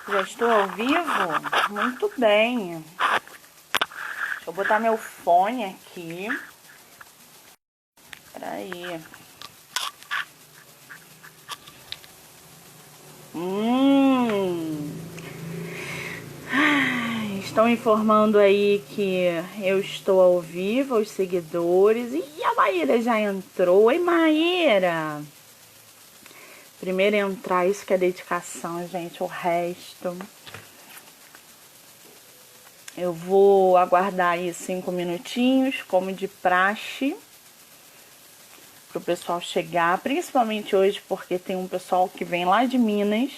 Já estou ao vivo? Muito bem. Deixa eu botar meu fone aqui. Peraí. Estão informando aí que eu estou ao vivo, os seguidores. E a Maíra já entrou. Oi, Maíra! Primeiro entrar, isso que é dedicação, gente. O resto... Eu vou aguardar aí 5 minutinhos, como de praxe, para o pessoal chegar, principalmente hoje, porque tem um pessoal que vem lá de Minas,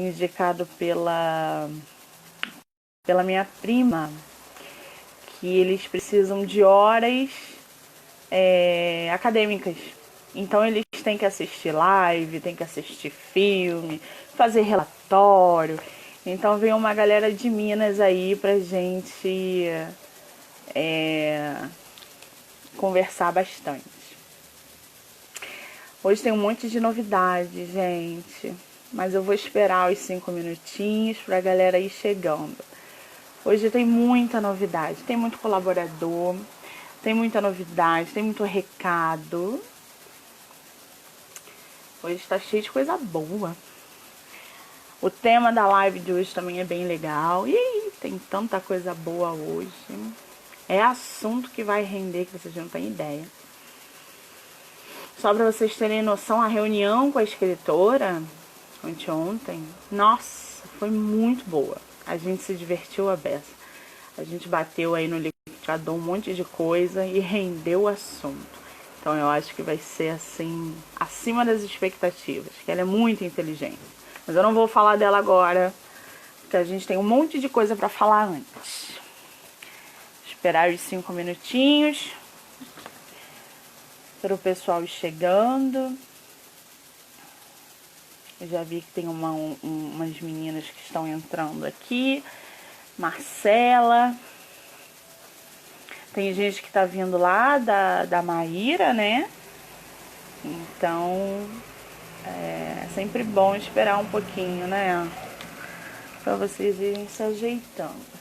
indicado pela minha prima, que eles precisam de horas acadêmicas. Então eles têm que assistir live, têm que assistir filme, fazer relatório. Então vem uma galera de Minas aí pra gente conversar bastante. Hoje tem um monte de novidade, gente. Mas eu vou esperar os 5 minutinhos pra galera ir chegando. Hoje tem muita novidade, tem muito colaborador, tem muita novidade, tem muito recado. Hoje tá cheio de coisa boa. O tema da live de hoje também é bem legal. Ih, tem tanta coisa boa hoje. É assunto que vai render que vocês não têm ideia. Só para vocês terem noção, a reunião com a escritora anteontem, nossa, foi muito boa. A gente se divertiu a beça. A gente bateu aí no liquidificador um monte de coisa e rendeu o assunto. Então eu acho que vai ser assim, acima das expectativas, que ela é muito inteligente. Mas eu não vou falar dela agora, porque a gente tem um monte de coisa para falar antes. Esperar os 5 minutinhos para o pessoal ir chegando. Eu já vi que tem umas meninas que estão entrando aqui. Marcela. Tem gente que tá vindo lá da Maíra, né? Então, é sempre bom esperar um pouquinho, né? Pra vocês irem se ajeitando.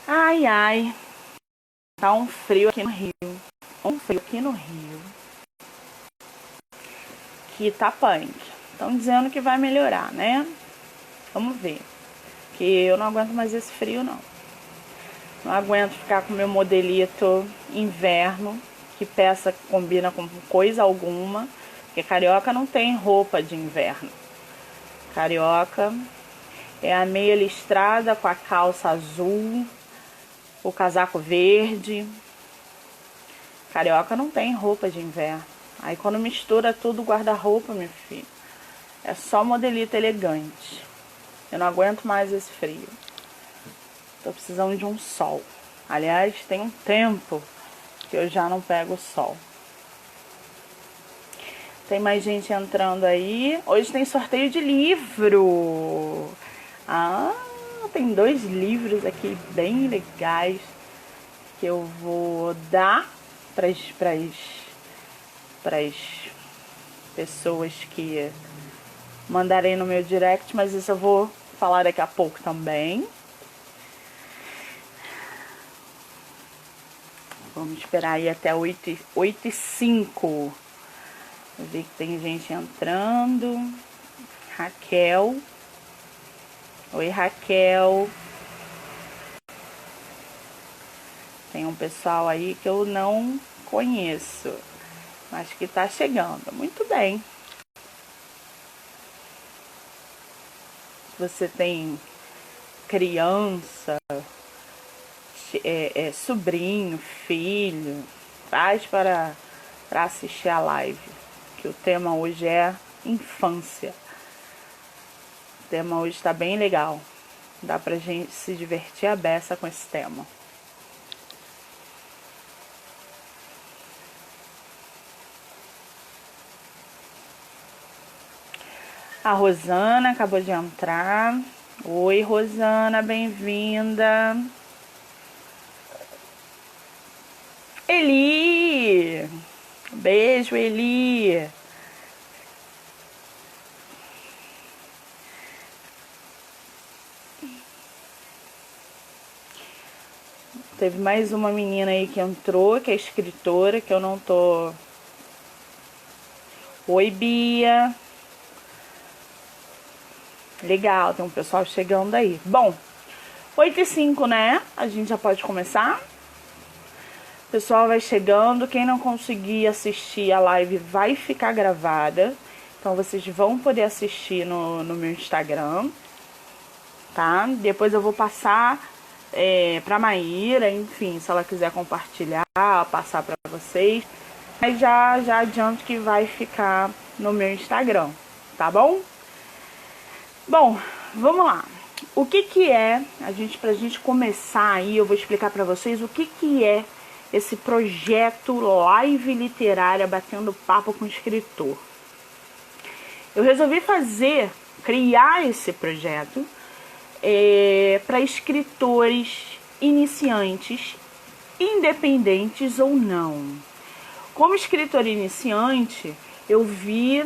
Ai, ai. Tá um frio aqui no Rio. Um frio aqui no Rio. Que tá punk. Estão dizendo que vai melhorar, né? Vamos ver. Que eu não aguento mais esse frio, não. Não aguento ficar com meu modelito inverno, que peça combina com coisa alguma, porque carioca não tem roupa de inverno. Carioca é a meia listrada com a calça azul, o casaco verde. Carioca não tem roupa de inverno. Aí quando mistura tudo guarda-roupa, meu filho, é só modelito elegante. Eu não aguento mais esse frio. Tô precisando de um sol. Aliás, tem um tempo que eu já não pego o sol. Tem mais gente entrando aí. Hoje tem sorteio de livro. Ah, tem 2 livros aqui bem legais que eu vou dar para as pessoas que mandarem no meu direct, mas isso eu vou falar daqui a pouco também. Vamos esperar aí até 8h05. Eu vi que tem gente entrando. Raquel. Oi, Raquel. Tem um pessoal aí que eu não conheço, mas que tá chegando. Muito bem. Você tem criança, sobrinho, filho, traz para assistir a live, que o tema hoje é infância. O tema hoje está bem legal, dá pra gente se divertir a beça com esse tema. A Rosana acabou de entrar. Oi, Rosana, bem-vinda. Eli! Beijo, Eli! Teve mais uma menina aí que entrou, que é escritora, que eu não tô... Oi, Bia! Legal, tem um pessoal chegando aí. Bom, 8h05, né? A gente já pode começar? O pessoal vai chegando. Quem não conseguir assistir a live vai ficar gravada. Então vocês vão poder assistir no meu Instagram, tá? Depois eu vou passar pra Maíra, enfim, se ela quiser compartilhar, passar pra vocês. Mas já adianto que vai ficar no meu Instagram, tá bom? Bom, vamos lá. O que é, pra gente começar aí, eu vou explicar pra vocês o que é esse projeto Live Literária Batendo Papo com Escritor. Eu resolvi criar esse projeto para escritores iniciantes, independentes ou não. Como escritor iniciante, eu vi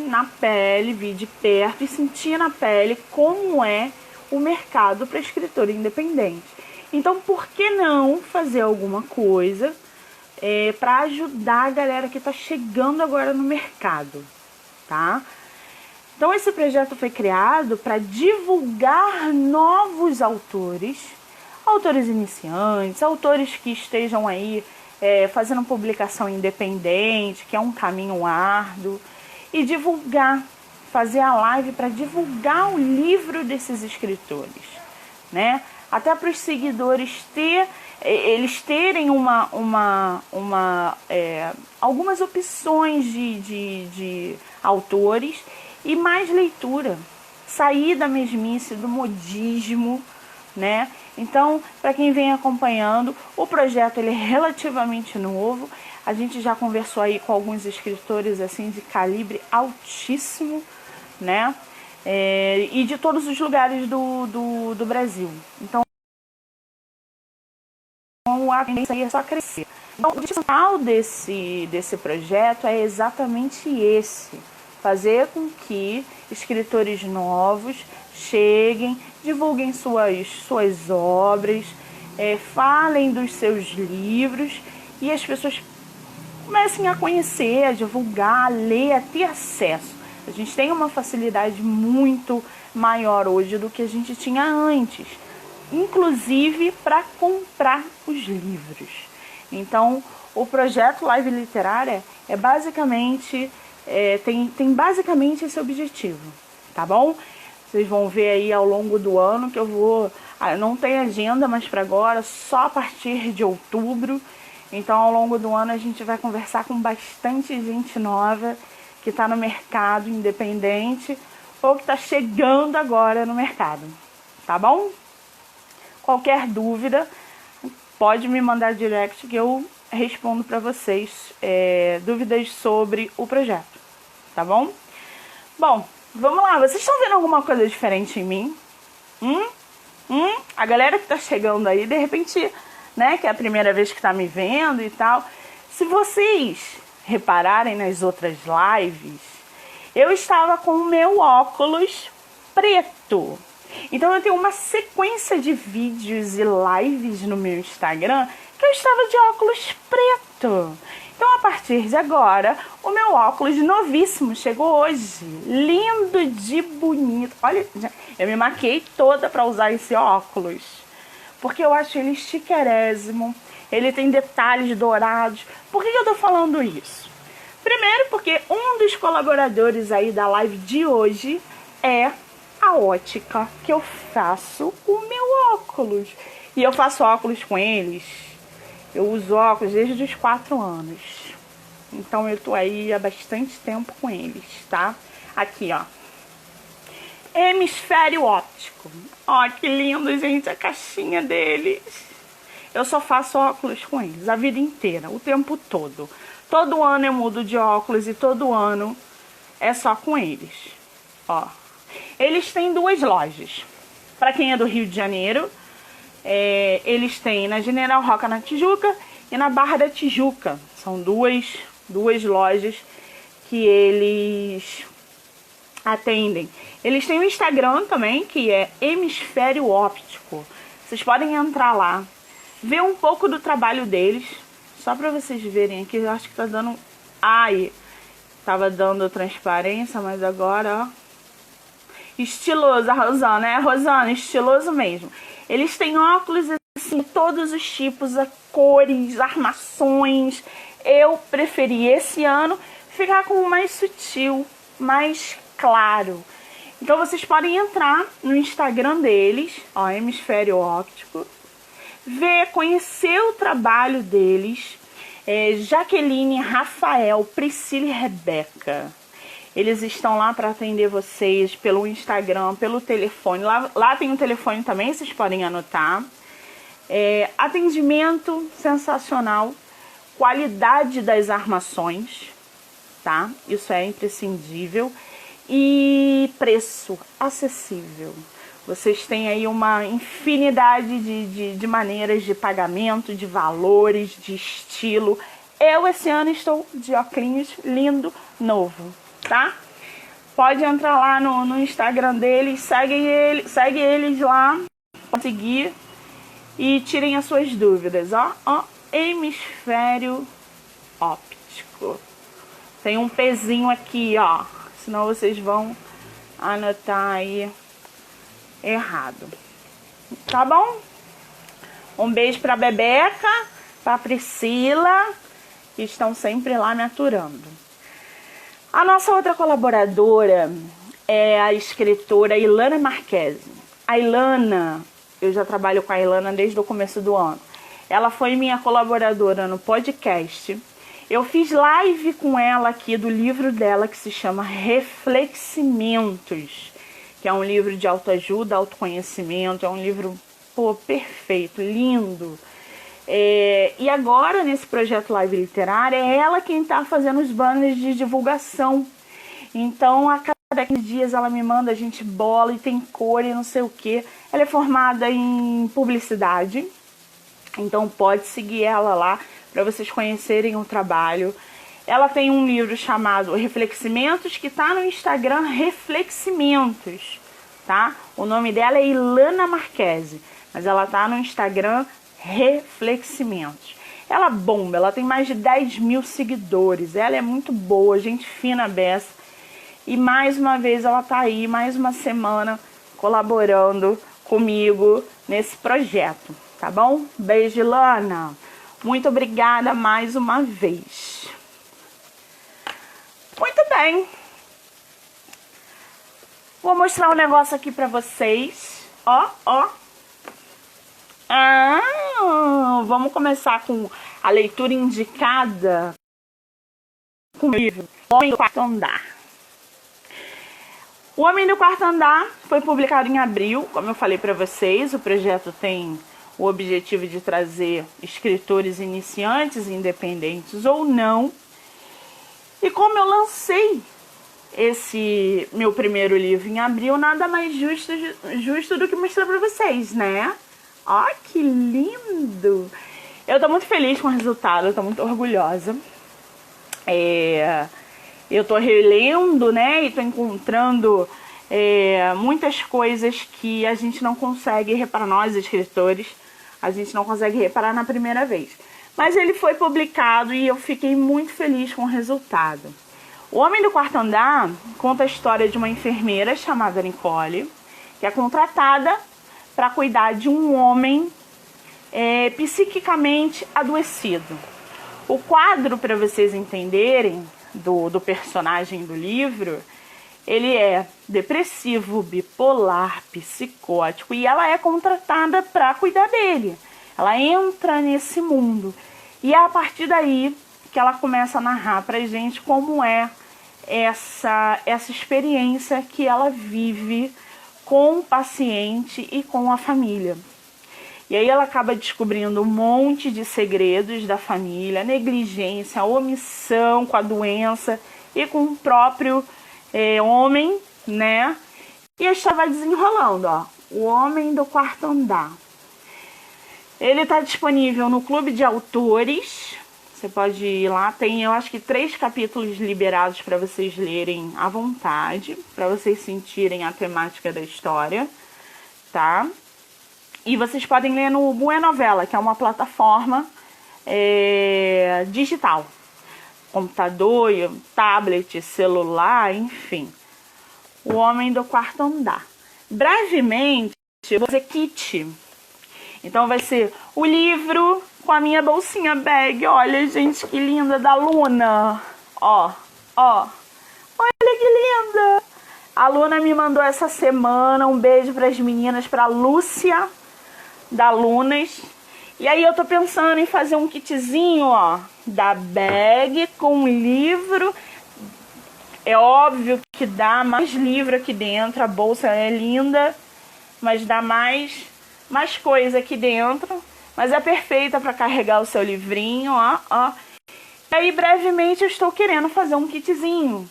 de perto e senti na pele como é o mercado para escritor independente. Então, por que não fazer alguma coisa para ajudar a galera que está chegando agora no mercado, tá? Então, esse projeto foi criado para divulgar novos autores iniciantes, autores que estejam aí fazendo publicação independente, que é um caminho árduo, e fazer a live para divulgar o livro desses escritores, né? Até para os seguidores eles terem algumas opções de autores e mais leitura, sair da mesmice, do modismo, né? Então, para quem vem acompanhando, o projeto ele é relativamente novo. A gente já conversou aí com alguns escritores assim de calibre altíssimo, né? E de todos os lugares do Brasil. Então, a tendência é só crescer. Então, o principal desse projeto é exatamente esse: fazer com que escritores novos cheguem, divulguem suas obras, falem dos seus livros e as pessoas comecem a conhecer, a divulgar, a ler, a ter acesso. A gente tem uma facilidade muito maior hoje do que a gente tinha antes, inclusive para comprar os livros. Então, o projeto Live Literária é basicamente... tem basicamente esse objetivo, tá bom? Vocês vão ver aí ao longo do ano que eu vou... não tem agenda mais para agora, só a partir de outubro. Então, ao longo do ano, a gente vai conversar com bastante gente nova que está no mercado independente ou que está chegando agora no mercado, tá bom? Qualquer dúvida, pode me mandar direct que eu respondo para vocês dúvidas sobre o projeto, tá bom? Bom, vamos lá. Vocês estão vendo alguma coisa diferente em mim? A galera que tá chegando aí, de repente, né, que é a primeira vez que tá me vendo e tal. Se vocês repararem nas outras lives, eu estava com o meu óculos preto. Então eu tenho uma sequência de vídeos e lives no meu Instagram que eu estava de óculos preto. Então, a partir de agora, o meu óculos novíssimo chegou hoje. Lindo de bonito. Olha, eu me maquiei toda para usar esse óculos, porque eu acho ele chiquérrimo. Ele tem detalhes dourados. Por que eu tô falando isso? Primeiro, porque um dos colaboradores aí da live de hoje é a ótica que eu faço o meu óculos. E eu faço óculos com eles. Eu uso óculos desde os 4 anos. Então eu tô aí há bastante tempo com eles, tá? Aqui, ó. Hemisfério óptico. Ó, que lindo, gente, a caixinha deles. Eu só faço óculos com eles a vida inteira, o tempo todo. Todo ano eu mudo de óculos e todo ano é só com eles. Ó. Eles têm 2 lojas. Para quem é do Rio de Janeiro, eles têm na General Roca, na Tijuca, e na Barra da Tijuca. São duas lojas que eles atendem. Eles têm o Instagram também, que é Hemisfério Óptico. Vocês podem entrar lá, ver um pouco do trabalho deles, só para vocês verem aqui. Eu acho que tá dando... Ai, tava dando transparência, mas agora, ó. Estiloso, a Rosana, né? Rosana, estiloso mesmo. Eles têm óculos, assim, todos os tipos, cores, armações. Eu preferi esse ano ficar com o mais sutil, mais claro. Então vocês podem entrar no Instagram deles, ó, Hemisfério Óptico, ver, conhecer o trabalho deles. Jaqueline, Rafael, Priscila e Rebeca. Eles estão lá para atender vocês pelo Instagram, pelo telefone. Lá tem um telefone também, vocês podem anotar. Atendimento sensacional. Qualidade das armações, tá? Isso é imprescindível. E preço acessível. Vocês têm aí uma infinidade de maneiras de pagamento, de valores, de estilo. Eu esse ano estou de óculos lindo, novo, tá? Pode entrar lá no Instagram deles, segue eles lá, pode seguir e tirem as suas dúvidas, ó, Hemisfério Óptico. Tem um pezinho aqui, ó, senão vocês vão anotar aí errado, tá bom? Um beijo pra Bebeca, pra Priscila, que estão sempre lá me aturando. A nossa outra colaboradora é a escritora Ilana Marquese. A Ilana, eu já trabalho com a Ilana desde o começo do ano. Ela foi minha colaboradora no podcast. Eu fiz live com ela aqui do livro dela que se chama Refleximentos, que é um livro de autoajuda, autoconhecimento, é um livro, perfeito, lindo. E agora, nesse projeto Live Literária, é ela quem está fazendo os banners de divulgação. Então, a cada 15 dias ela me manda, a gente bola e tem cor e não sei o que. Ela é formada em publicidade, então pode seguir ela lá para vocês conhecerem o trabalho. Ela tem um livro chamado Refleximentos, que está no Instagram Refleximentos, tá? O nome dela é Ilana Marquese, mas ela tá no Instagram Refleximentos. Ela bomba, ela tem mais de 10 mil seguidores, ela é muito boa, gente fina beça. E mais uma vez ela tá aí, mais uma semana, colaborando comigo nesse projeto, tá bom? Beijo, Ilana. Muito obrigada mais uma vez. Muito bem. Vou mostrar um negócio aqui pra vocês. Ó. Vamos começar com a leitura indicada com o livro O Homem do Quarto Andar. O Homem do Quarto Andar foi publicado em abril, como eu falei para vocês. O projeto tem o objetivo de trazer escritores iniciantes, independentes ou não. E como eu lancei esse meu primeiro livro em abril, nada mais justo do que mostrar para vocês, né? Ó, que lindo! Eu tô muito feliz com o resultado, eu tô muito orgulhosa. Eu tô relendo, né, e tô encontrando muitas coisas que a gente não consegue reparar, nós escritores, a gente não consegue reparar na primeira vez. Mas ele foi publicado e eu fiquei muito feliz com o resultado. O Homem do Quarto Andar conta a história de uma enfermeira chamada Nicole, que é contratada para cuidar de um homem psiquicamente adoecido. O quadro, para vocês entenderem, do personagem do livro, ele é depressivo, bipolar, psicótico, e ela é contratada para cuidar dele. Ela entra nesse mundo e é a partir daí que ela começa a narrar pra gente como é essa experiência que ela vive com o paciente e com a família. E aí ela acaba descobrindo um monte de segredos da família, negligência, omissão com a doença e com o próprio homem, né? E a história vai desenrolando, ó. O Homem do Quarto Andar. Ele está disponível no Clube de Autores. Você pode ir lá. Tem, eu acho que 3 capítulos liberados para vocês lerem à vontade, para vocês sentirem a temática da história, tá? E vocês podem ler no Buenovela, que é uma plataforma digital. Computador, tablet, celular, enfim. O Homem do Quarto Andar. Brevemente, eu vou fazer kit. Então vai ser o livro com a minha bolsinha bag. Olha, gente, que linda, da Luna. Ó. Olha que linda. A Luna me mandou essa semana. Um beijo para as meninas, para Lúcia, da Lunas. E aí eu tô pensando em fazer um kitzinho, ó, da bag com livro. É óbvio que dá mais livro aqui dentro. A bolsa é linda, mas dá mais coisa aqui dentro. Mas é perfeita para carregar o seu livrinho, ó. E aí, brevemente, eu estou querendo fazer um kitzinho,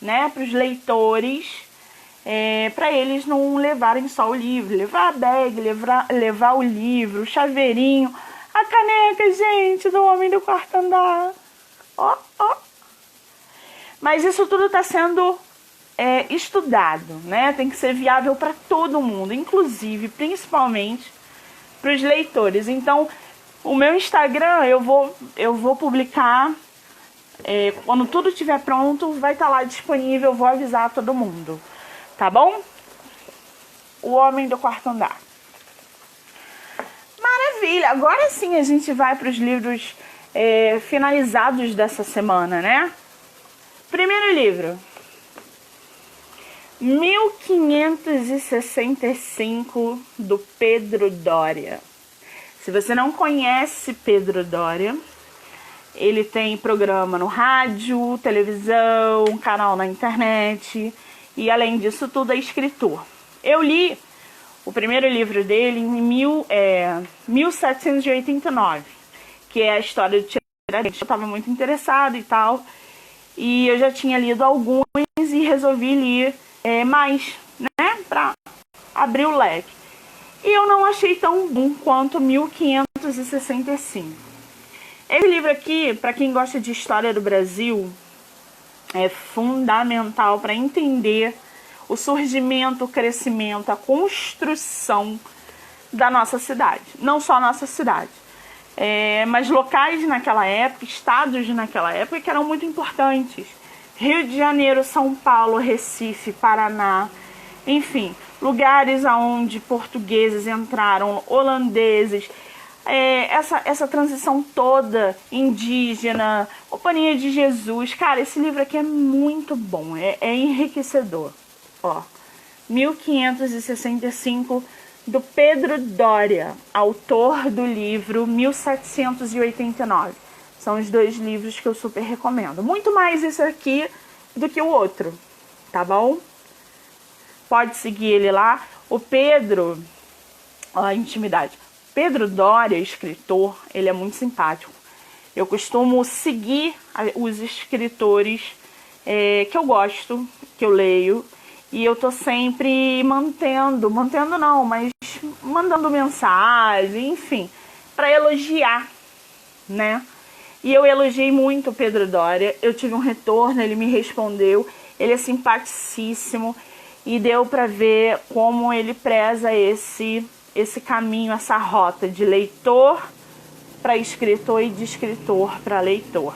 né, para os leitores, para eles não levarem só o livro. Levar a bag, levar o livro, o chaveirinho, a caneca, gente, do Homem do Quarto Andar. Ó. Mas isso tudo está sendo estudado, né? Tem que ser viável para todo mundo, inclusive, principalmente para os leitores. Então, o meu Instagram eu vou publicar quando tudo estiver pronto, vai estar lá disponível, eu vou avisar todo mundo, tá bom? O Homem do Quarto Andar. Maravilha! Agora sim a gente vai para os livros finalizados dessa semana, né? Primeiro livro, 1565, do Pedro Doria. Se você não conhece Pedro Doria, ele tem programa no rádio, televisão, canal na internet e, além disso tudo, é escritor. Eu li o primeiro livro dele em 1789, que é a história do Tiradentes. Eu estava muito interessada e tal, e eu já tinha lido alguns e resolvi ler mais, né, para abrir o leque. E eu não achei tão bom quanto 1565. Esse livro aqui, para quem gosta de história do Brasil, é fundamental para entender o surgimento, o crescimento, a construção da nossa cidade. Não só a nossa cidade, mas locais naquela época, estados naquela época que eram muito importantes. Rio de Janeiro, São Paulo, Recife, Paraná, enfim, lugares onde portugueses entraram, holandeses, essa transição toda, indígena, Companhia de Jesus. Cara, esse livro aqui é muito bom, é enriquecedor. Ó, 1565, do Pedro Doria, autor do livro 1789. São os 2 livros que eu super recomendo. Muito mais esse aqui do que o outro, tá bom? Pode seguir ele lá. O Pedro, a intimidade. Pedro Doria, escritor, ele é muito simpático. Eu costumo seguir os escritores que eu gosto, que eu leio. E eu tô sempre mandando mensagem, enfim, para elogiar, né? E eu elogiei muito o Pedro Doria, eu tive um retorno, ele me respondeu, ele é simpaticíssimo e deu para ver como ele preza esse caminho, essa rota de leitor para escritor e de escritor para leitor.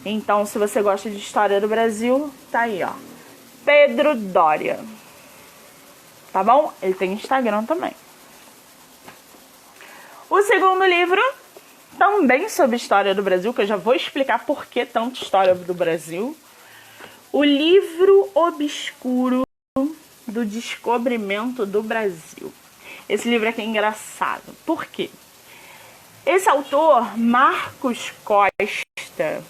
Então, se você gosta de história do Brasil, tá aí, ó, Pedro Doria, tá bom? Ele tem Instagram também. O segundo livro, também sobre história do Brasil, que eu já vou explicar por que tanta história do Brasil. O Livro Obscuro do Descobrimento do Brasil. Esse livro aqui é engraçado. Por quê? Esse autor, Marcos Costa,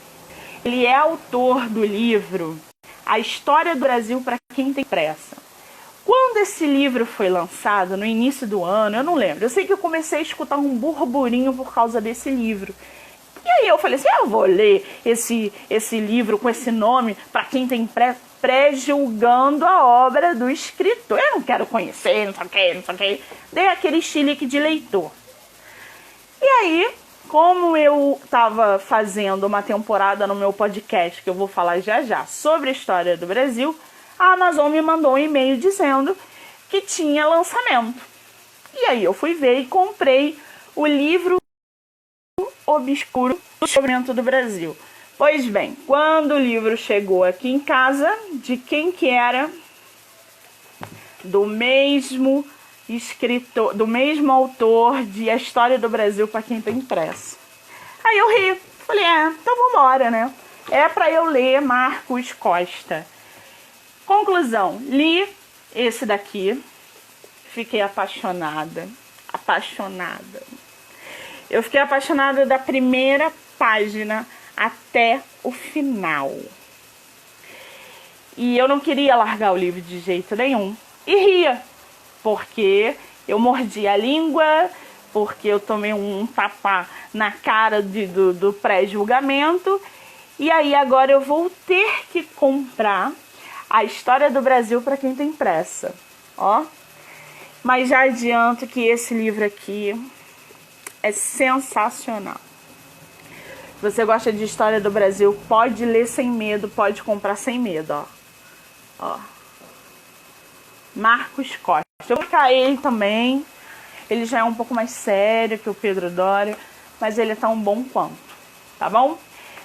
ele é autor do livro A História do Brasil para Quem Tem Pressa. Quando esse livro foi lançado, no início do ano, eu não lembro. Eu sei que eu comecei a escutar um burburinho por causa desse livro. E aí eu falei assim, eu vou ler esse livro com esse nome, para quem tem pré-julgando a obra do escritor. Eu não quero conhecer, não sei o que, não sei o que. Dei aquele chilique de leitor. E aí, como eu estava fazendo uma temporada no meu podcast, que eu vou falar já já, sobre a história do Brasil, a Amazon me mandou um e-mail dizendo que tinha lançamento. E aí eu fui ver e comprei o livro obscuro do descobrimento do Brasil. Pois bem, quando o livro chegou aqui em casa, de quem que era? Do mesmo escritor, do mesmo autor de A História do Brasil para quem tem impresso. Aí eu ri, falei, então vambora, né? É para eu ler Marcos Costa. Conclusão, li esse daqui, fiquei apaixonada. Eu fiquei apaixonada da primeira página até o final. E eu não queria largar o livro de jeito nenhum. E ria, porque eu mordi a língua, porque eu tomei um tapa na cara do pré-julgamento. E aí agora eu vou ter que comprar A História do Brasil para quem tem pressa. Ó. Mas já adianto que esse livro aqui é sensacional. Se você gosta de História do Brasil, pode ler sem medo, pode comprar sem medo, ó. Marcos Costa. Eu vou marcar ele também. Ele já é um pouco mais sério que o Pedro Doria, mas ele é tão bom quanto, tá bom?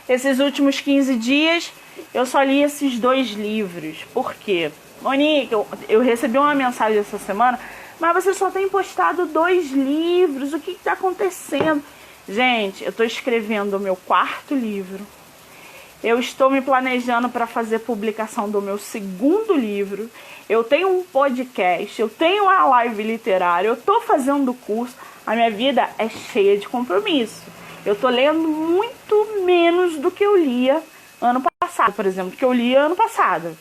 Esses últimos 15 dias, eu só li esses 2 livros. Por quê? Monique, eu recebi uma mensagem essa semana, mas você só tem postado 2 livros, o que está acontecendo? Gente, eu estou escrevendo o meu 4º livro. Eu estou me planejando para fazer publicação do meu 2º livro. Eu tenho um podcast, eu tenho uma live literária, eu estou fazendo curso. A minha vida é cheia de compromisso. Eu estou lendo muito menos do que eu lia ano passado, por exemplo, que eu li ano passado.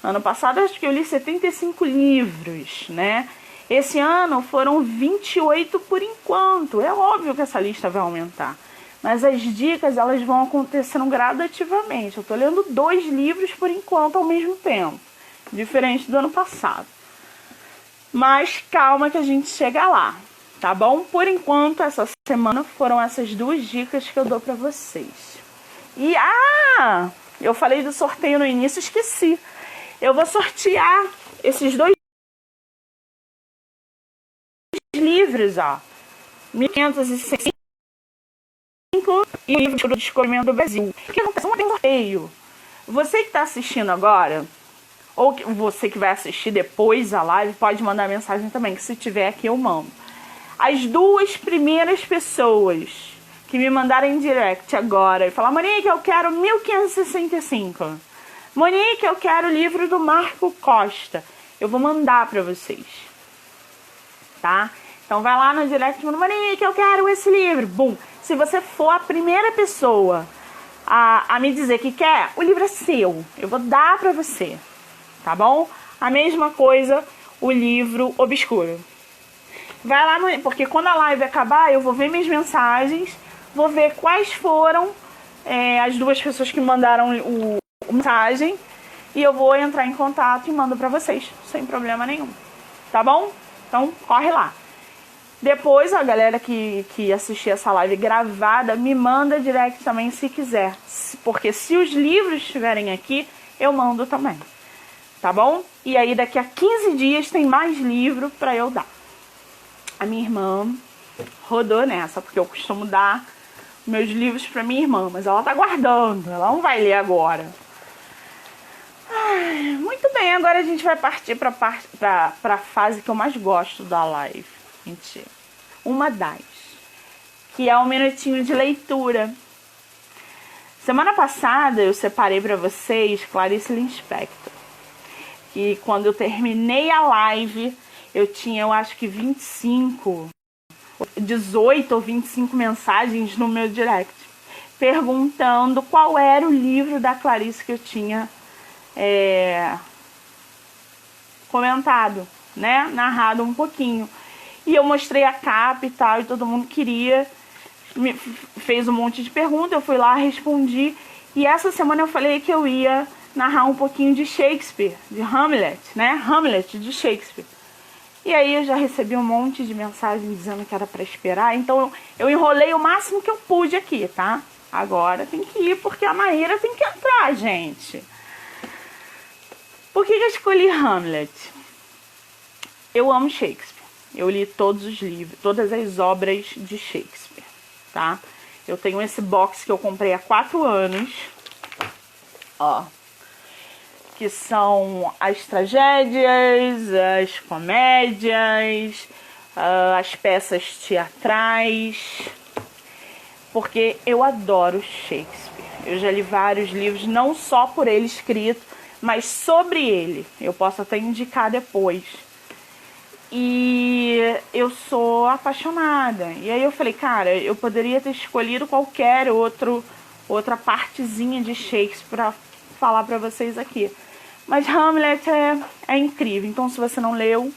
Ano passado, acho que eu li 75 livros, né? Esse ano foram 28 por enquanto. É óbvio que essa lista vai aumentar. Mas as dicas, elas vão acontecendo gradativamente. Eu estou lendo 2 livros por enquanto ao mesmo tempo. Diferente do ano passado. Mas calma que a gente chega lá, tá bom? Por enquanto, essa semana foram essas 2 dicas que eu dou pra vocês. E, eu falei do sorteio no início, esqueci. Eu vou sortear esses 2 livros, ó. 1565 e o livro do Descobrimento do Brasil. O que acontece? Um sorteio. Você que está assistindo agora, ou você que vai assistir depois a live, pode mandar mensagem também, que se tiver aqui eu mando. As 2 primeiras pessoas que me mandarem direct agora e falar, Monique, eu quero 1565. Monique, eu quero o livro do Marco Costa. Eu vou mandar para vocês. Tá? Então vai lá no direct e manda, Monique, eu quero esse livro. Bum! Se você for a primeira pessoa a me dizer que quer, o livro é seu. Eu vou dar para você. Tá bom? A mesma coisa, o livro obscuro. Vai lá, porque quando a live acabar, eu vou ver minhas mensagens, vou ver quais foram as 2 pessoas que me mandaram o mensagem, e eu vou entrar em contato e mando pra vocês, sem problema nenhum. Tá bom? Então, corre lá. Depois, a galera que assistir essa live gravada, me manda direct também se quiser. Porque se os livros estiverem aqui, eu mando também. Tá bom? E aí daqui a 15 dias tem mais livro pra eu dar. A minha irmã rodou nessa, porque eu costumo dar meus livros pra minha irmã, mas ela tá guardando, ela não vai ler agora. Muito bem, agora a gente vai partir pra fase que eu mais gosto da live. Mentira. Uma das, que é um minutinho de leitura. Semana passada eu separei pra vocês Clarice Lispector. E quando eu terminei a live, eu tinha, eu acho que 18 ou 25 mensagens no meu direct, perguntando qual era o livro da Clarice que eu tinha comentado, né? Narrado um pouquinho. E eu mostrei a capa e tal, e todo mundo queria, fez um monte de perguntas, eu fui lá, respondi. E essa semana eu falei que eu ia narrar um pouquinho de Shakespeare, de Hamlet, né? Hamlet de Shakespeare. E aí eu já recebi um monte de mensagem dizendo que era para esperar, então eu enrolei o máximo que eu pude aqui, tá? Agora tem que ir porque a Maíra tem que entrar, gente. Por que eu escolhi Hamlet? Eu amo Shakespeare. Eu li todos os livros, todas as obras de Shakespeare, tá? Eu tenho esse box que eu comprei há 4 anos, ó, que são as tragédias, as comédias, as peças teatrais, porque eu adoro Shakespeare. Eu já li vários livros, não só por ele escrito, mas sobre ele. Eu posso até indicar depois. E eu sou apaixonada. E aí eu falei, cara, eu poderia ter escolhido qualquer outra partezinha de Shakespeare para falar para vocês aqui. Mas Hamlet é incrível. Então, se você não leu,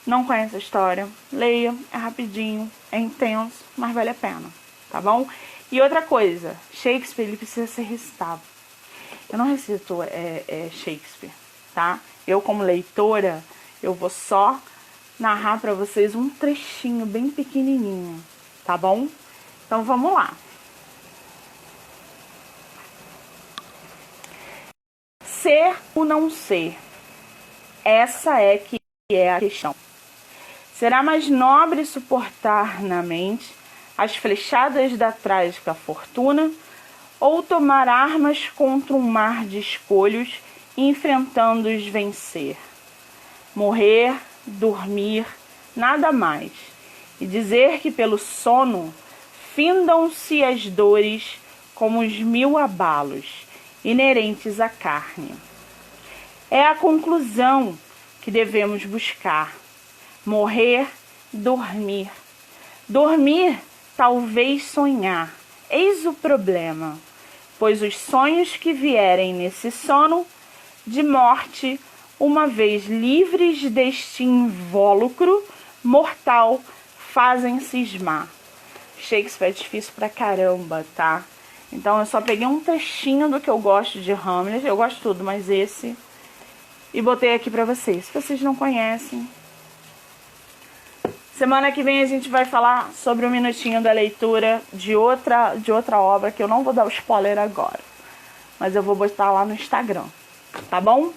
não conhece a história, leia, é rapidinho, é intenso, mas vale a pena, tá bom? E outra coisa, Shakespeare ele precisa ser recitado. Eu não recito Shakespeare, tá? Eu, como leitora, eu vou só narrar para vocês um trechinho bem pequenininho, tá bom? Então vamos lá. Ser ou não ser? Essa é que é a questão. Será mais nobre suportar na mente as flechadas da trágica fortuna ou tomar armas contra um mar de escolhos e enfrentando-os vencer? Morrer, dormir, nada mais, e dizer que pelo sono findam-se as dores como os 1000 abalos inerentes à carne. É a conclusão que devemos buscar. Morrer, dormir. Dormir, talvez sonhar. Eis o problema, pois os sonhos que vierem nesse sono de morte, uma vez livres deste invólucro mortal, fazem cismar. Shakespeare é difícil pra caramba, tá? Então eu só peguei um trechinho do que eu gosto de Hamlet, eu gosto de tudo, mas esse, e botei aqui pra vocês. Se vocês não conhecem, semana que vem a gente vai falar sobre um minutinho da leitura de outra obra, que eu não vou dar o spoiler agora, mas eu vou botar lá no Instagram, tá bom?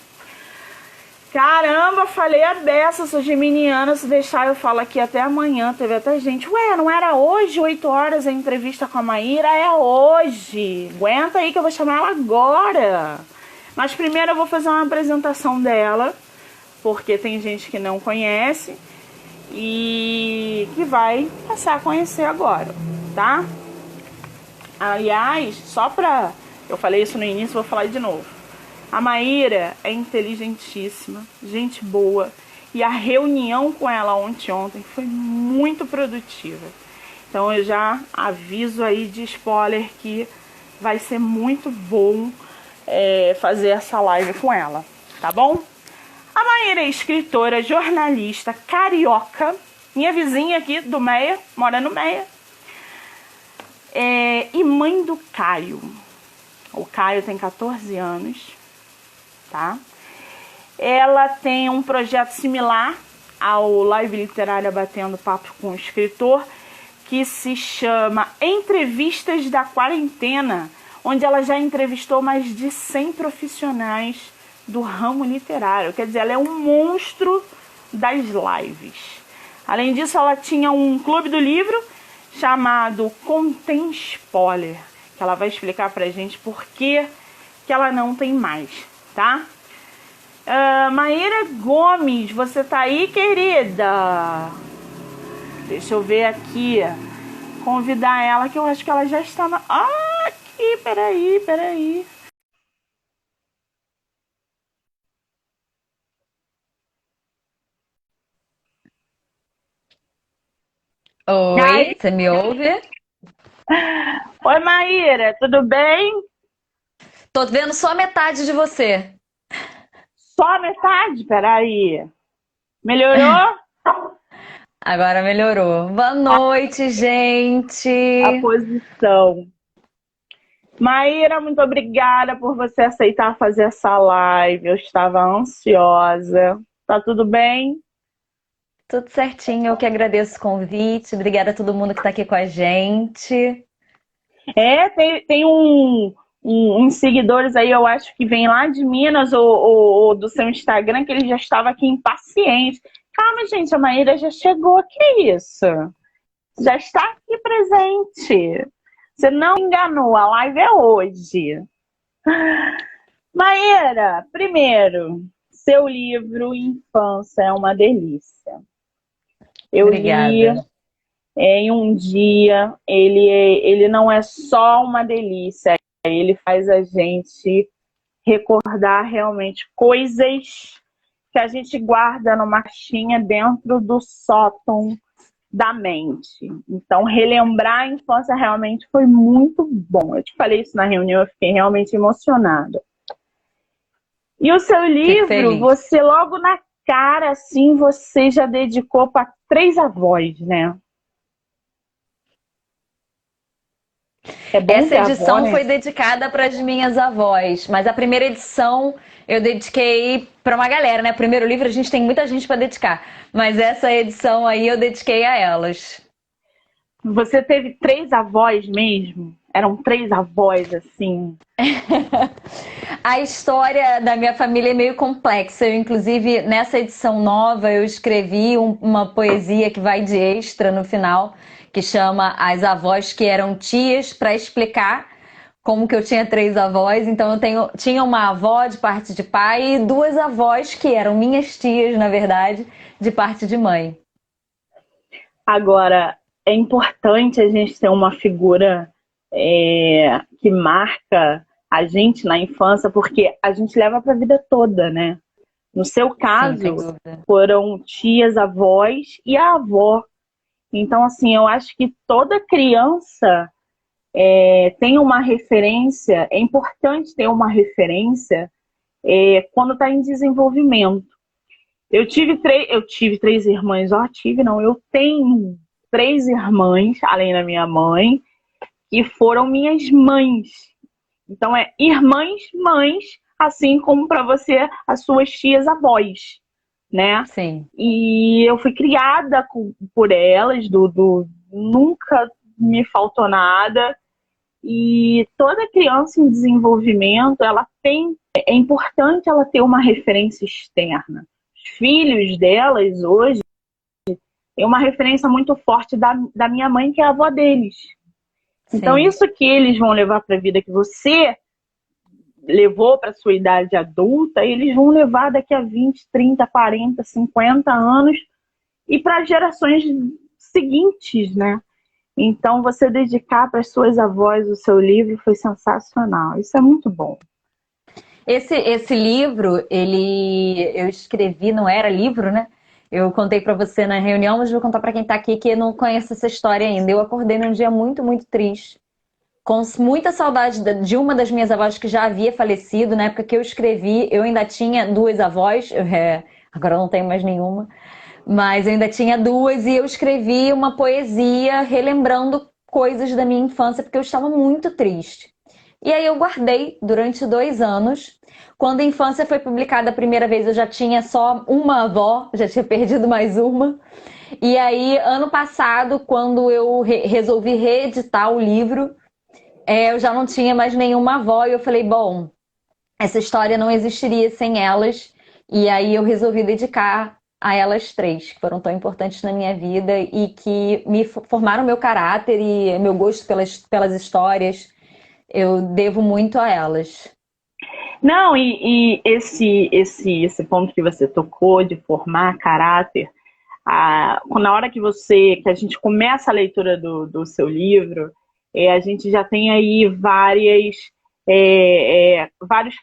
Caramba, falei a beça, sou geminiana, se deixar eu falo aqui até amanhã. Teve até gente, ué, não era hoje, 8 horas, a entrevista com a Maíra? É hoje, aguenta aí que eu vou chamar ela agora. Mas primeiro eu vou fazer uma apresentação dela, porque tem gente que não conhece e que vai passar a conhecer agora, tá? Aliás, só pra... eu falei isso no início, vou falar de novo. A Maíra é inteligentíssima, gente boa, e a reunião com ela ontem foi muito produtiva. Então eu já aviso aí de spoiler que vai ser muito bom fazer essa live com ela, tá bom? A Maíra é escritora, jornalista, carioca, minha vizinha aqui do Meia, mora no Meia, e mãe do Caio. O Caio tem 14 anos. Tá? Ela tem um projeto similar ao Live Literária Batendo Papo com o Escritor, que se chama Entrevistas da Quarentena, onde ela já entrevistou mais de 100 profissionais do ramo literário. Quer dizer, ela é um monstro das lives. Além disso, ela tinha um clube do livro chamado Contém Spoiler, que ela vai explicar pra gente por que ela não tem mais. Tá? Maíra Gomes, você tá aí, querida? Deixa eu ver aqui. Convidar ela, que eu acho que ela já está na... aqui, peraí. Oi, você me ouve? Oi, Maíra, tudo bem? Tô vendo só metade de você. Só a metade? Peraí. Melhorou? Agora melhorou. Boa noite, gente. A posição. Maíra, muito obrigada por você aceitar fazer essa live. Eu estava ansiosa. Tá tudo bem? Tudo certinho, eu que agradeço o convite. Obrigada a todo mundo que está aqui com a gente. Tem uns seguidores aí, eu acho que vem lá de Minas ou do seu Instagram, que ele já estava aqui impaciente. Calma, gente, a Maíra já chegou. Que isso? Já está aqui presente. Você não enganou, a live é hoje. Maíra, primeiro, seu livro Infância é uma delícia. Eu li Obrigada. em um dia, ele não é só uma delícia, ele faz a gente recordar realmente coisas que a gente guarda numa caixinha dentro do sótão da mente. Então, relembrar a infância realmente foi muito bom. Eu te falei isso na reunião, eu fiquei realmente emocionada. E o seu Fico livro, feliz. você logo na cara, assim, você já dedicou para 3 avós, né? É bom Essa ter avó, edição né? foi dedicada para as minhas avós, mas a primeira edição eu dediquei para uma galera, né? Primeiro livro a gente tem muita gente para dedicar, mas essa edição aí eu dediquei a elas. Você teve 3 avós mesmo? Eram 3 avós, assim. A história da minha família é meio complexa. Eu, inclusive, nessa edição nova, eu escrevi uma poesia que vai de extra no final, que chama As Avós que Eram Tias, para explicar como que eu tinha 3 avós. Então, tinha uma avó de parte de pai e 2 avós que eram minhas tias, na verdade, de parte de mãe. Agora, é importante a gente ter uma figura que marca a gente na infância, porque a gente leva para a vida toda, né? No seu Sim, sem caso, dúvida. foram tias, avós e a avó. Então, assim, eu acho que toda criança tem uma referência, é importante ter uma referência quando está em desenvolvimento. Eu tive 3 irmãs, eu tenho 3 irmãs, além da minha mãe, que foram minhas mães. Então é irmãs, mães, assim como para você as suas tias avós, né? Sim. E eu fui criada por elas, nunca me faltou nada. E toda criança em desenvolvimento, é importante ela ter uma referência externa. Os filhos delas hoje têm uma referência muito forte da minha mãe, que é a avó deles. Então, Sim. isso que eles vão levar para a vida, que você levou para a sua idade adulta, eles vão levar daqui a 20, 30, 40, 50 anos e para gerações seguintes, né? Então, você dedicar para as suas avós o seu livro foi sensacional. Isso é muito bom. Esse livro, eu escrevi, não era livro, né? Eu contei pra você na reunião, mas vou contar pra quem tá aqui que não conhece essa história ainda. Eu acordei num dia muito, muito triste, com muita saudade de uma das minhas avós que já havia falecido. Na época que eu escrevi, eu ainda tinha 2 avós, agora eu não tenho mais nenhuma, mas eu ainda tinha 2 e eu escrevi uma poesia relembrando coisas da minha infância porque eu estava muito triste. E aí eu guardei durante 2 anos. Quando a infância foi publicada a primeira vez, eu já tinha só uma avó, já tinha perdido mais uma. E aí, ano passado, quando eu resolvi reeditar o livro, eu já não tinha mais nenhuma avó. E eu falei, bom, essa história não existiria sem elas. E aí eu resolvi dedicar a elas 3, que foram tão importantes na minha vida e que me formaram meu caráter e meu gosto pelas histórias. Eu devo muito a elas. Não, e esse ponto que você tocou de formar caráter, na hora que a gente começa a leitura do seu livro, a gente já tem aí vários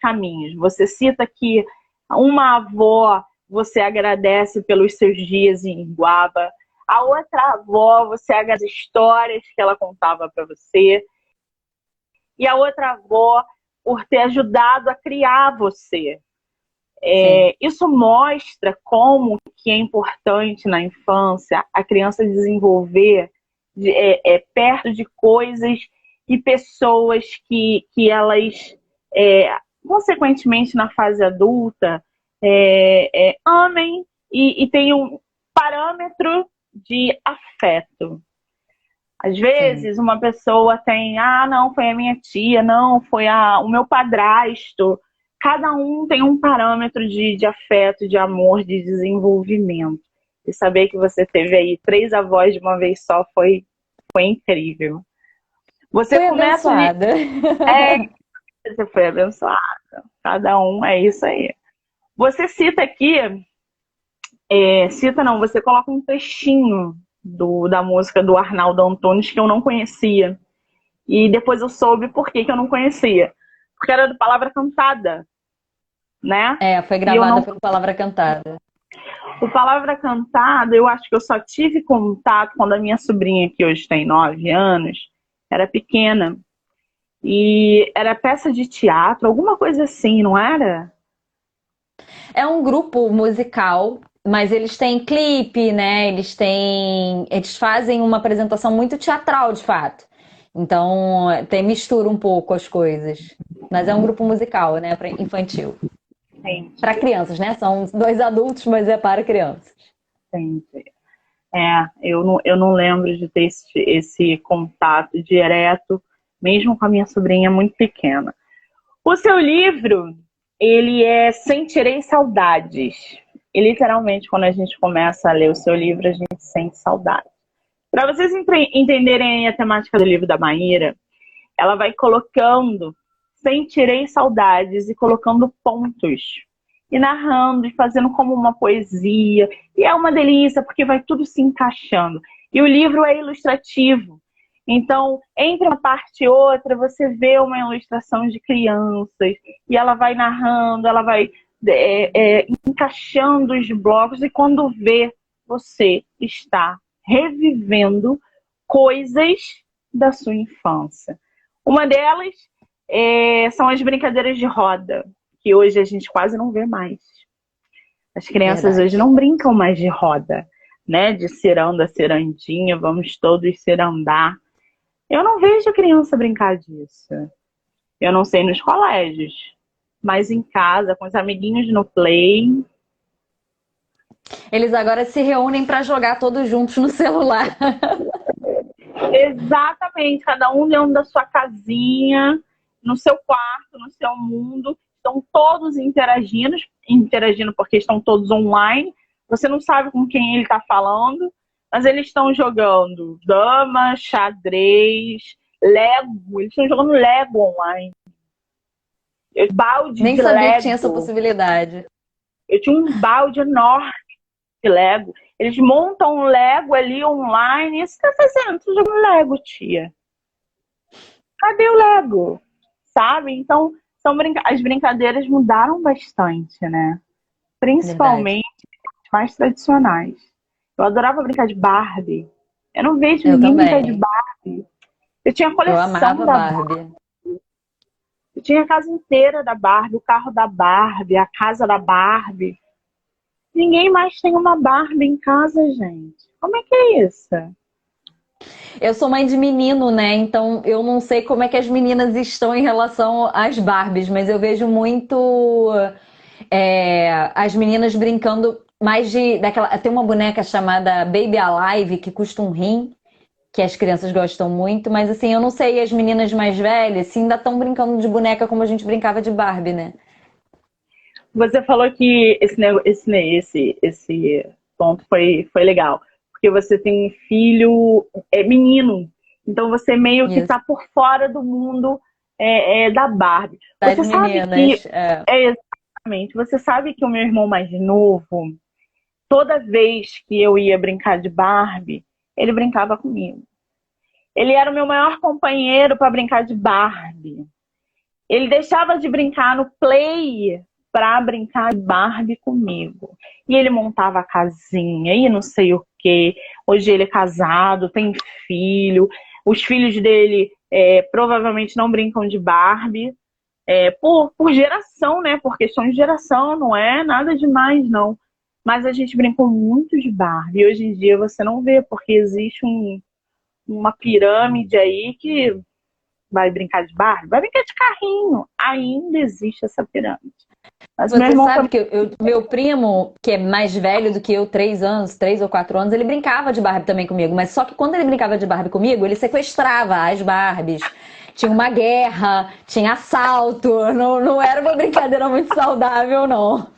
caminhos. Você cita que uma avó você agradece pelos seus dias em Iguaba, a outra avó você agradece as histórias que ela contava para você, e a outra avó por ter ajudado a criar você. Sim. Isso mostra como que é importante na infância a criança desenvolver perto de coisas e pessoas que elas, consequentemente, na fase adulta, amem e tenham um parâmetro de afeto. Às Sim. vezes, uma pessoa tem, não, foi a minha tia, não, foi o meu padrasto. Cada um tem um parâmetro de afeto, de amor, de desenvolvimento. E saber que você teve aí 3 avós de uma vez só foi incrível. Você Fui começa o livro. abençoada. Você foi abençoado. Cada um é isso aí. Você cita aqui, cita não, você coloca um trechinho da música do Arnaldo Antunes que eu não conhecia. E depois eu soube por que eu não conhecia. Porque era do Palavra Cantada, né? Foi E eu gravada não. por Palavra Cantada. O Palavra Cantada, eu acho que eu só tive contato quando a minha sobrinha, que hoje tem 9 anos, era pequena. E era peça de teatro, alguma coisa assim, não era? É um grupo musical, mas eles têm clipe, né? Eles fazem uma apresentação muito teatral, de fato. Então, tem mistura um pouco as coisas. Mas é um grupo musical, né, para infantil. Para Entendi, crianças, né? São 2 adultos, mas é para crianças. entendi. Eu não lembro de ter esse contato direto, mesmo com a minha sobrinha muito pequena. O seu livro, ele é Sentirei Saudades. E literalmente, quando a gente começa a ler o seu livro, a gente sente saudade. Para vocês entenderem a temática do livro da Maíra, ela vai colocando Sentirei Saudades e colocando pontos. E narrando e fazendo como uma poesia. E é uma delícia, porque vai tudo se encaixando. E o livro é ilustrativo. Então, entre uma parte e outra, você vê uma ilustração de crianças. E ela vai narrando, ela vai encaixando os blocos. E quando vê, você está revivendo coisas da sua infância. Uma delas são as brincadeiras de roda, que hoje a gente quase não vê mais. As crianças hoje Verdade. não brincam mais de roda, né? De ciranda, cirandinha, vamos todos cirandar. Eu não vejo criança brincar disso. Eu não sei nos colégios, mas em casa, com os amiguinhos no play. Eles agora se reúnem para jogar todos juntos no celular. Exatamente, cada um dentro da sua casinha, no seu quarto, no seu mundo. Estão todos interagindo porque estão todos online. Você não sabe com quem ele está falando, mas eles estão jogando dama, xadrez, Lego. Eles estão jogando Lego online. Balde Nem de sabia que tinha essa Lego. possibilidade. Eu tinha um balde enorme de Lego. Eles montam um Lego ali online. O que você tá fazendo? Tô jogando Lego, tia. Cadê o Lego? Sabe? Então, as brincadeiras mudaram bastante, né? Verdade. Principalmente as mais tradicionais. Eu adorava brincar de Barbie. Eu não vejo Eu ninguém brincar de também. Barbie. Eu tinha a Eu coleção amava da Barbie. Barbie. Eu tinha a casa inteira da Barbie, o carro da Barbie, a casa da Barbie. Ninguém mais tem uma Barbie em casa, gente. Como é que é isso? Eu sou mãe de menino, né? Então eu não sei como é que as meninas estão em relação às Barbies, mas eu vejo muito as meninas brincando mais daquela. Tem uma boneca chamada Baby Alive que custa um rim, que as crianças gostam muito, mas assim, eu não sei, as meninas mais velhas se ainda estão brincando de boneca como a gente brincava de Barbie, né? Você falou que esse ponto foi legal. Porque você tem um filho menino. Então você meio que Isso, tá por fora do mundo da Barbie. das Você sabe que. meninas. É. Exatamente. Você sabe que o meu irmão mais novo, toda vez que eu ia brincar de Barbie, ele brincava comigo. Ele era o meu maior companheiro para brincar de Barbie. Ele deixava de brincar no play para brincar de Barbie comigo. E ele montava a casinha e não sei o quê. Hoje ele é casado, tem filho. Os filhos dele provavelmente não brincam de Barbie. Por geração, né? Por questão de geração, não é nada demais, não. Mas a gente brincou muito de Barbie. E hoje em dia você não vê, porque existe uma pirâmide aí que vai brincar de Barbie? Vai brincar de carrinho. Ainda existe essa pirâmide. Mas meu Você irmão sabe foi... que meu primo, que é mais velho do que eu, 3 anos, 3 ou 4 anos, ele brincava de Barbie também comigo. Mas só que quando ele brincava de Barbie comigo, ele sequestrava as Barbies. Tinha uma guerra, tinha assalto. Não, não era uma brincadeira muito saudável, não.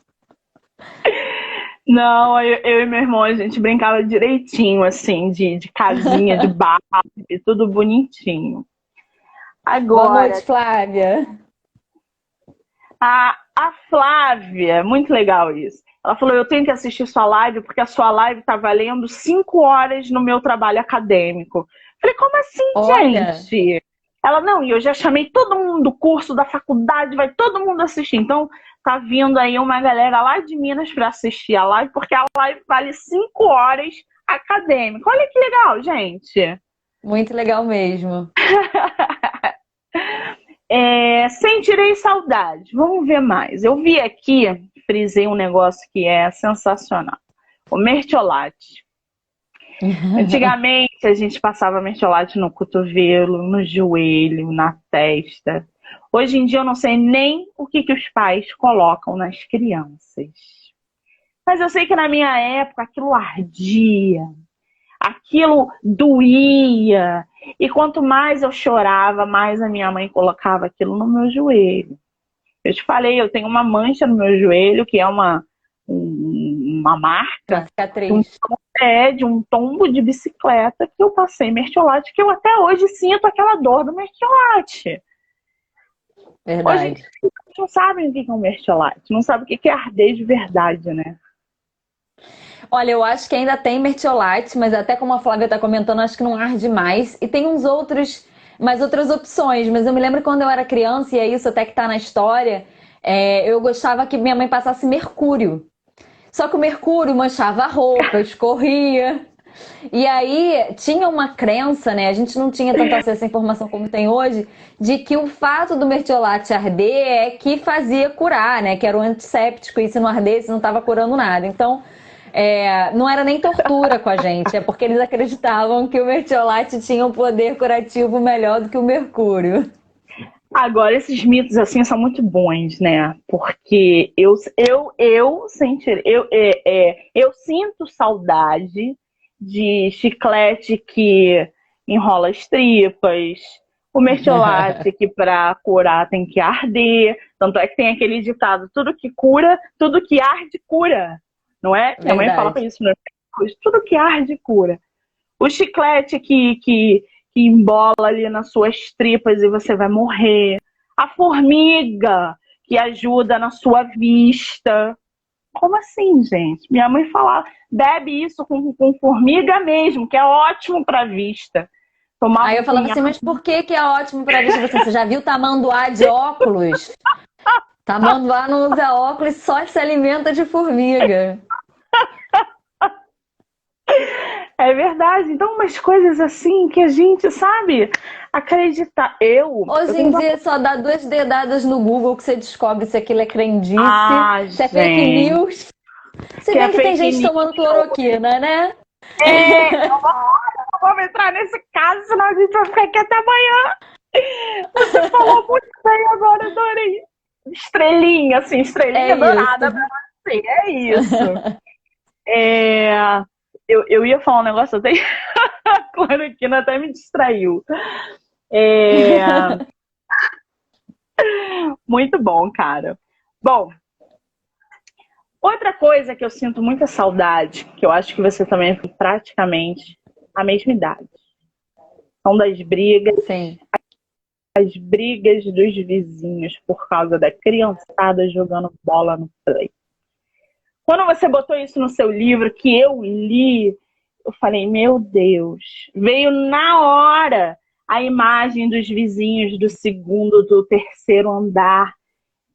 Não, eu e meu irmão, a gente brincava direitinho, assim, de casinha, de Barbie, tudo bonitinho. Boa noite, Agora, Flávia. a Flávia, muito legal isso. Ela falou, eu tenho que assistir sua live, porque a sua live tá valendo 5 horas no meu trabalho acadêmico. Falei, como assim, Olha, gente? Ela, não, e eu já chamei todo mundo do curso, da faculdade, vai todo mundo assistir. Então, tá vindo aí uma galera lá de Minas para assistir a live, porque a live vale 5 horas acadêmico. Olha que legal, gente. muito legal mesmo. Sentirei saudade. Vamos ver mais. Eu vi aqui, frisei um negócio que é sensacional. O mertiolate. Antigamente a gente passava mertiolate no cotovelo, no joelho, na testa. Hoje em dia eu não sei nem o que os pais colocam nas crianças. Mas eu sei que na minha época aquilo ardia, aquilo doía. E quanto mais eu chorava, mais a minha mãe colocava aquilo no meu joelho. Eu te falei, eu tenho uma mancha no meu joelho, que é uma Uma marca cicatriz. de um tombo de bicicleta que eu passei mertiolate, que eu até hoje sinto aquela dor do mertiolate. Hoje em dia Verdade. não sabem o que é um mertiolate, não sabem o que é arder de verdade, né? Olha, eu acho que ainda tem mertiolate, mas até como a Flávia está comentando, acho que não arde mais. E tem uns outros, mais outras opções. Mas eu me lembro quando eu era criança, e é isso até que tá na história, eu gostava que minha mãe passasse mercúrio. Só que o mercúrio manchava a roupa, escorria. E aí tinha uma crença, né? A gente não tinha tanto acesso à informação como tem hoje, de que o fato do mertiolate arder é que fazia curar, né? Que era um antisséptico e se não ardesse não estava curando nada. Então, não era nem tortura com a gente, é porque eles acreditavam que o mertiolate tinha um poder curativo melhor do que o mercúrio. Agora, esses mitos assim são muito bons, né? Porque eu sinto saudade de chiclete que enrola as tripas, o mertiolate que para curar tem que arder. Tanto é que tem aquele ditado: tudo que cura, tudo que arde, cura. Não é? Minha mãe falava Verdade. isso, né? Tudo que arde, cura. O chiclete que embola ali nas suas tripas e você vai morrer. A formiga que ajuda na sua vista. Como assim, gente? Minha mãe falava, bebe isso com formiga mesmo, que é ótimo para vista. Tomava Aí um eu falava punhado. assim, mas por que que é ótimo pra vista? Você já viu tamanduá de óculos? Tamanduá não usa óculos, só se alimenta de formiga. É verdade. Então, umas coisas assim que a gente sabe acreditar. Eu Hoje tenho em uma. dia só dá 2 dedadas no Google que você descobre se aquilo é crendice, Ah, se é fake gente. news. Se Que é bem que tem fake gente news. tomando cloroquina, né? Não vamos entrar nesse caso, senão a gente vai ficar aqui até amanhã. Você falou muito bem agora, adorei. Estrelinha, assim, É estrelinha isso. dourada pra você. É isso. É, eu ia falar um negócio até. A cloroquina até me distraiu. É, muito bom, cara. Bom, outra coisa que eu sinto muita saudade, que eu acho que você também tem praticamente a mesma idade, são das brigas, Sim. as brigas dos vizinhos por causa da criançada jogando bola no play. Quando você botou isso no seu livro, que eu li, eu falei, meu Deus, veio na hora a imagem dos vizinhos do segundo, do terceiro andar,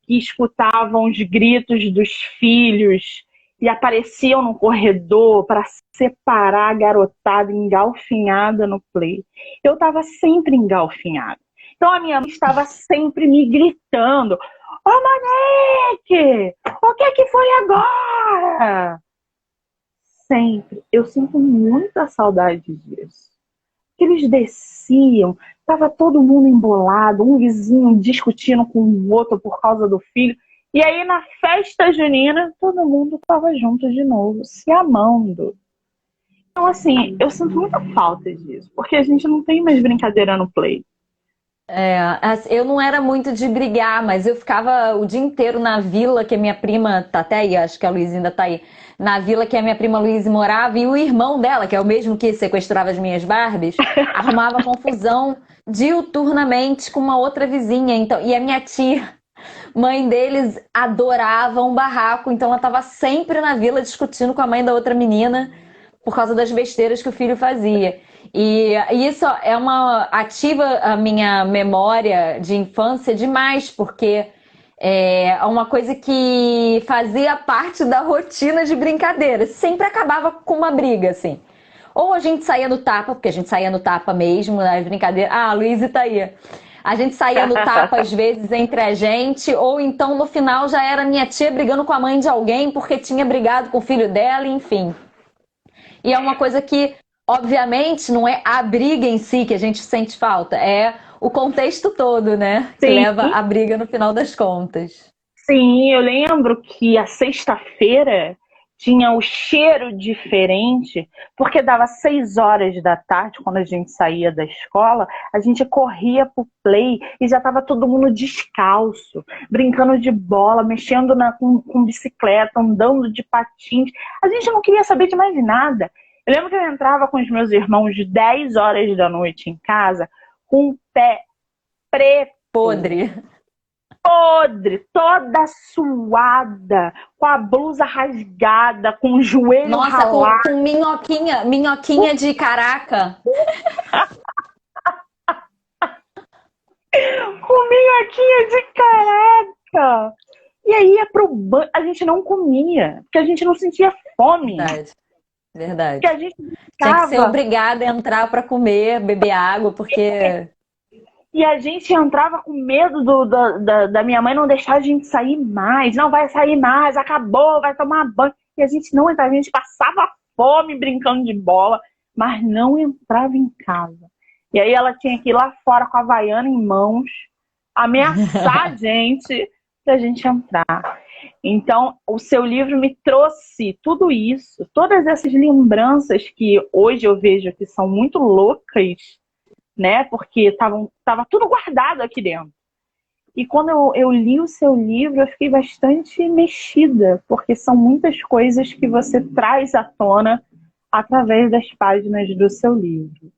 que escutavam os gritos dos filhos e apareciam no corredor para separar a garotada engalfinhada no play. Eu estava sempre engalfinhada. Então a minha mãe estava sempre me gritando: Ô, Monique, o que que foi agora? Sempre. Eu sinto muita saudade disso. que eles desciam, tava todo mundo embolado, um vizinho discutindo com o outro por causa do filho. E aí na festa junina, todo mundo tava junto de novo, se amando. Então assim, eu sinto muita falta disso, porque a gente não tem mais brincadeira no play. Eu não era muito de brigar, mas eu ficava o dia inteiro na vila que a minha prima tá até aí, acho que a Luísa ainda tá aí, na vila que a minha prima Luísa morava, e o irmão dela, que é o mesmo que sequestrava as minhas Barbies, arrumava confusão diuturnamente com uma outra vizinha. Então, e a minha tia, mãe deles, adorava um barraco, então ela tava sempre na vila discutindo com a mãe da outra menina por causa das besteiras que o filho fazia. E isso é ativa a minha memória de infância demais, porque é uma coisa que fazia parte da rotina de brincadeira. Sempre acabava com uma briga, assim. Ou a gente saía no tapa, porque a gente saía no tapa mesmo, nas brincadeiras. Ah, a Luísa tá aí. A gente saía no tapa, às vezes, entre a gente, ou então no final já era minha tia brigando com a mãe de alguém porque tinha brigado com o filho dela, enfim. E é uma coisa que, obviamente, não é a briga em si que a gente sente falta, é o contexto todo, né? Que Sim, leva à briga no final das contas. sim, eu lembro que a sexta-feira tinha o cheiro diferente, porque dava 6 horas da tarde, quando a gente saía da escola, a gente corria pro play e já tava todo mundo descalço, brincando de bola, mexendo com bicicleta, andando de patins. A gente não queria saber de mais nada. Eu lembro que eu entrava com os meus irmãos de 10 horas da noite em casa, com o pé preto, Podre. podre, toda suada, com a blusa rasgada, com o joelho Nossa, com, ralado, com minhoquinha de caraca. com minhoquinha de caraca. E aí ia pro banho, a gente não comia, porque a gente não sentia fome. Verdade, verdade. Porque a gente Tinha que ser ficava. obrigada a entrar para comer, beber água, porque... E a gente entrava com medo da minha mãe não deixar a gente sair mais. Não vai sair mais, acabou, vai tomar banho. E a gente não entrava, a gente passava fome brincando de bola, mas não entrava em casa. E aí ela tinha que ir lá fora com a Havaiana em mãos, ameaçar a gente pra gente entrar. Então, o seu livro me trouxe tudo isso, todas essas lembranças que hoje eu vejo que são muito loucas, né? Porque tava tudo guardado aqui dentro. E quando eu li o seu livro, eu fiquei bastante mexida, porque são muitas coisas que você traz à tona através das páginas do seu livro.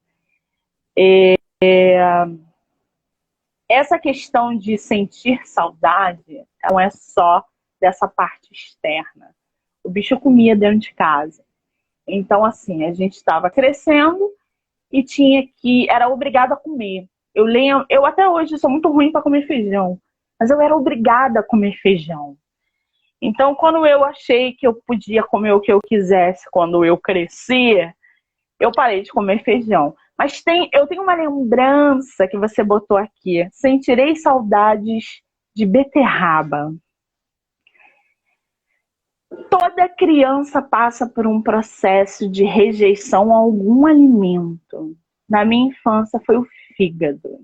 Essa questão de sentir saudade não é só dessa parte externa. O bicho comia dentro de casa. Então, assim, a gente estava crescendo e era obrigada a comer. Eu lembro, eu até hoje sou muito ruim para comer feijão, mas eu era obrigada a comer feijão. Então, quando eu achei que eu podia comer o que eu quisesse quando eu crescer, eu parei de comer feijão. Mas eu tenho uma lembrança que você botou aqui. Sentirei saudades de beterraba. Toda criança passa por um processo de rejeição a algum alimento. Na minha infância foi o fígado.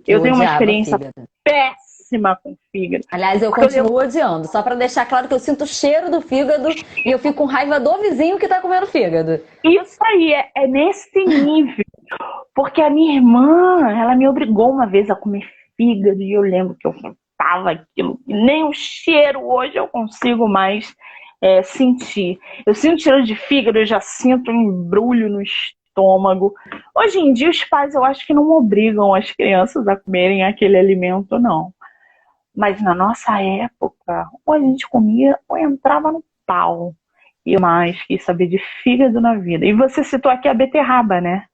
Eu tenho uma experiência péssima com fígado. Aliás, eu continuo odiando. Só para deixar claro que eu sinto o cheiro do fígado e eu fico com raiva do vizinho que tá comendo fígado. Isso aí, é nesse nível. Porque a minha irmã, ela me obrigou uma vez a comer fígado e eu lembro que eu tava aquilo. Nem o cheiro hoje eu consigo mais sentir. Eu sinto cheiro de fígado, eu já sinto um embrulho no estômago. Hoje em dia os pais eu acho que não obrigam as crianças a comerem aquele alimento, não. Mas na nossa época, ou a gente comia ou entrava no pau. E eu mais quis saber de fígado na vida. E você citou aqui a beterraba, né?